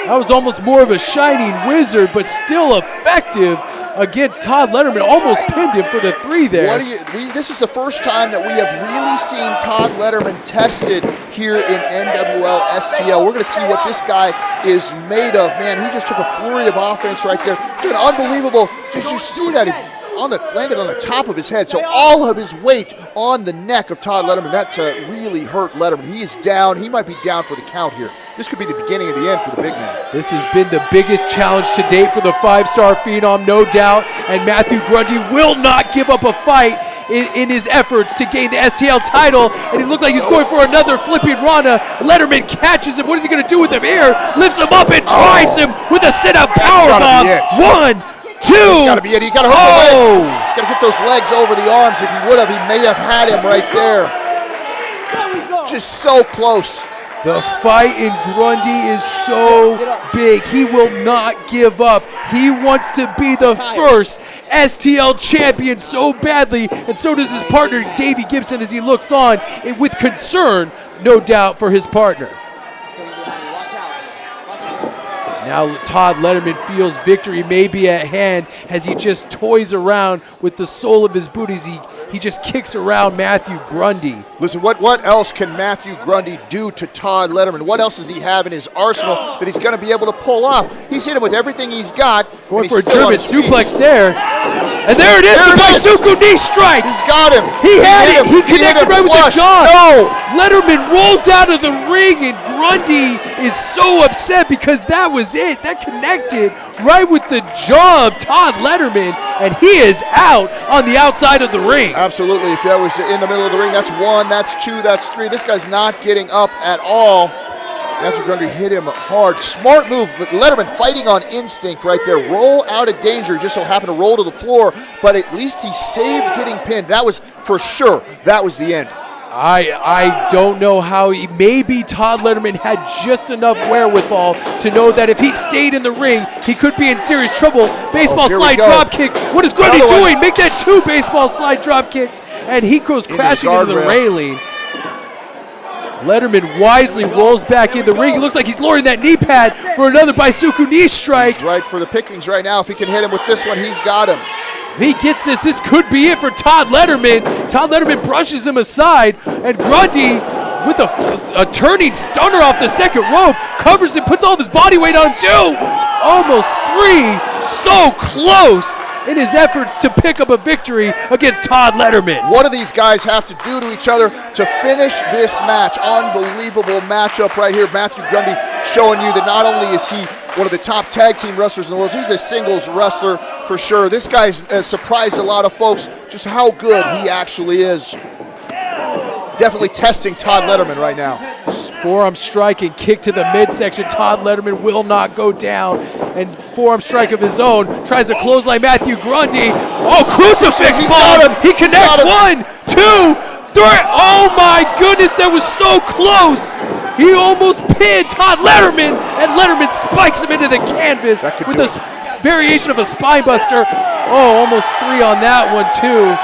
That was almost more of a shining wizard, but still effective against Todd Letterman. Almost pinned him for the 3 there. This is the first time that we have really seen Todd Letterman tested here in NWL STL. We're going to see what this guy is made of. Man, he just took a flurry of offense right there. It's an unbelievable. Did you see that? He landed on the top of his head, so all of his weight on the neck of Todd Letterman. That really hurt Letterman. He is down. He might be down for the count here. This could be the beginning of the end for the big man. This has been the biggest challenge to date for the 5-star Phenom, no doubt, and Mathew Grundy will not give up a fight in his efforts to gain the STL title, and he looked like he's going for another flipping Rana. Letterman catches him. What is he going to do with him here? Lifts him up and drives him with a sit-up powerbomb. 1, 2. That's got to be it. He got to hurt the leg. He's got to get those legs over the arms. If he would have, he may have had him right there. Just so close. The fight in Grundy is so big. He will not give up. He wants to be the first STL champion so badly, and so does his partner, Davey Gibson, as he looks on with concern, no doubt, for his partner. Now Todd Letterman feels victory may be at hand as he just toys around with the sole of his boot as he just kicks around Mathew Grundy. Listen, what else can Mathew Grundy do to Todd Letterman? What else does he have in his arsenal that he's going to be able to pull off? He's hit him with everything he's got. Going for a German suplex there. And there it is, the Baizuku knee strike. He's got him. He had it. He connected right with the jaw. No. Letterman rolls out of the ring, and Grundy is so upset because that was it. That connected right with the jaw of Todd Letterman, and he is out on the outside of the ring. Absolutely. If that was in the middle of the ring, that's 1, that's 2, that's 3. This guy's not getting up at all. Mathew Grundy hit him hard. Smart move, but Letterman fighting on instinct right there. Roll out of danger. Just so happened to roll to the floor, but at least he saved getting pinned. That was for sure. That was the end. I don't know how maybe Todd Letterman had just enough wherewithal to know that if he stayed in the ring, he could be in serious trouble. Baseball slide drop kick. What is Grundy doing? Make that 2 baseball slide drop kicks, and he goes crashing into the railing. Letterman wisely rolls back in the ring. It looks like he's lowering that knee pad for another Baizuku knee strike. He's right for the pickings right now. If he can hit him with this one, he's got him. If he gets this could be it for Todd Letterman. Todd Letterman brushes him aside, and Grundy, with a turning stunner off the second rope, covers it, puts all of his body weight on 2. Almost 3. So close in his efforts to pick up a victory against Todd Letterman. What do these guys have to do to each other to finish this match? Unbelievable matchup right here. Mathew Grundy showing you that not only is he one of the top tag team wrestlers in the world, he's a singles wrestler for sure. This guy's surprised a lot of folks just how good he actually is. Definitely testing Todd Letterman right now. Forearm strike and kick to the midsection. Todd Letterman will not go down. And forearm strike of his own. Tries to clothesline Mathew Grundy. Oh, crucifix bomb. He connects. 1, 2, 3. Oh my goodness, that was so close. He almost pinned Todd Letterman, and Letterman spikes him into the canvas with a variation of a spine buster. Oh, almost 3 on that one too.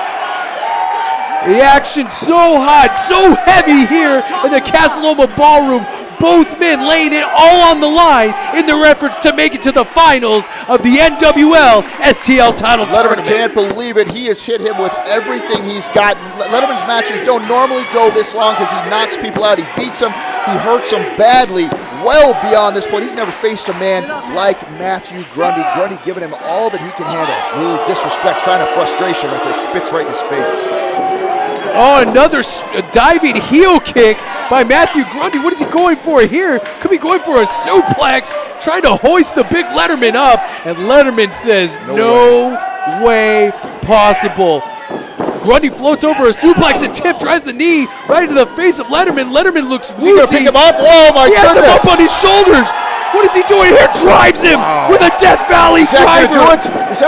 The action so hot, so heavy here in the Casa Loma Ballroom. Both men laying it all on the line in their efforts to make it to the finals of the NWL STL title Letterman tournament. can't believe it. He has hit him with everything he's got. Letterman's matches don't normally go this long because he knocks people out. He beats them. He hurts them badly. Well beyond this point, he's never faced a man like Mathew Grundy. Grundy giving him all that he can handle. Ooh, disrespect, sign of frustration right there. Spits right in his face. Oh, another diving heel kick by Mathew Grundy. What is he going for here? Could be going for a suplex, trying to hoist the big Letterman up, and Letterman says, no way possible. Grundy floats over a suplex and tip, drives the knee right into the face of Letterman. Letterman looks woozy. Is he going to pick him up? Oh, my goodness. He has him up on his shoulders. What is he doing here? Drives him with a Death Valley driver.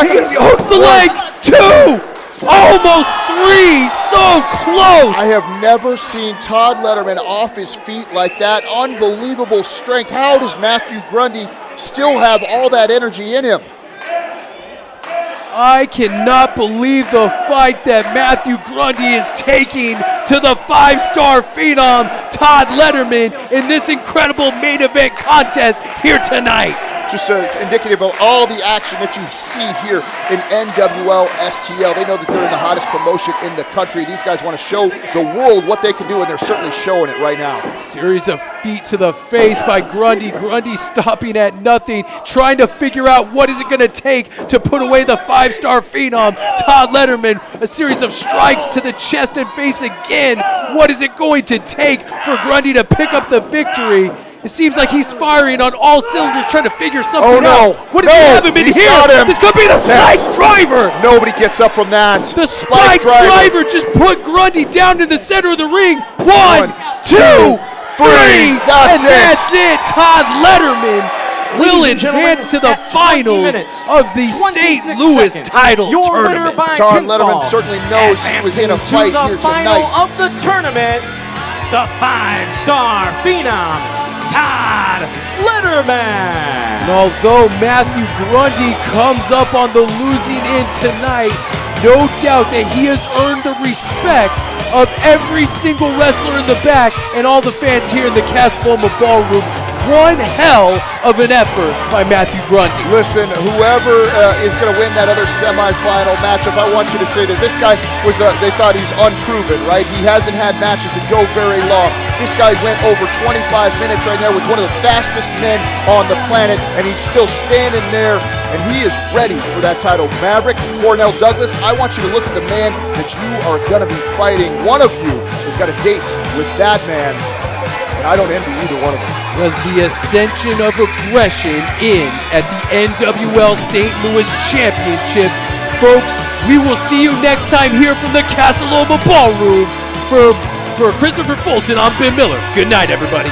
He hooks the leg. 2. Almost 3, so close. I have never seen Todd Letterman off his feet like that. Unbelievable strength. How does Mathew Grundy still have all that energy in him? I cannot believe the fight that Mathew Grundy is taking to the 5-star phenom Todd Letterman in this incredible main event contest here tonight. Just indicative of all the action that you see here in NWL STL. They know that they're in the hottest promotion in the country. These guys want to show the world what they can do, and they're certainly showing it right now. Series of feet to the face by Grundy. Grundy stopping at nothing, trying to figure out what is it going to take to put away the 5-star phenom, Todd Letterman. A series of strikes to the chest and face again. What is it going to take for Grundy to pick up the victory? It seems like he's firing on all cylinders, trying to figure something out. What does he have him in here? This could be the spike driver. Nobody gets up from that. The spike driver just put Grundy down in the center of the ring. 1, 2, 3. That's it. Todd Letterman will advance to the finals of the St. Louis title tournament. Todd Letterman certainly knows he was in a fight here tonight. Of the tournament, the 5-star phenom, Todd Letterman. And although Mathew Grundy comes up on the losing end tonight, no doubt that he has earned the respect of every single wrestler in the back and all the fans here in the Casa Loma Ballroom. One hell of an effort by Mathew Grundy. Listen, whoever is going to win that other semifinal matchup, I want you to say that this guy was, they thought he's unproven, right? He hasn't had matches that go very long. This guy went over 25 minutes right now with one of the fastest men on the planet, and he's still standing there, and he is ready for that title. Maverick, Cornell Douglas, I want you to look at the man that you are going to be fighting. One of you has got a date with that man, and I don't envy either one of them. Does the ascension of aggression end at the NWL St. Louis Championship? Folks, we will see you next time here from the Casa Loma Ballroom. For Christopher Fulton, I'm Ben Miller. Good night, everybody.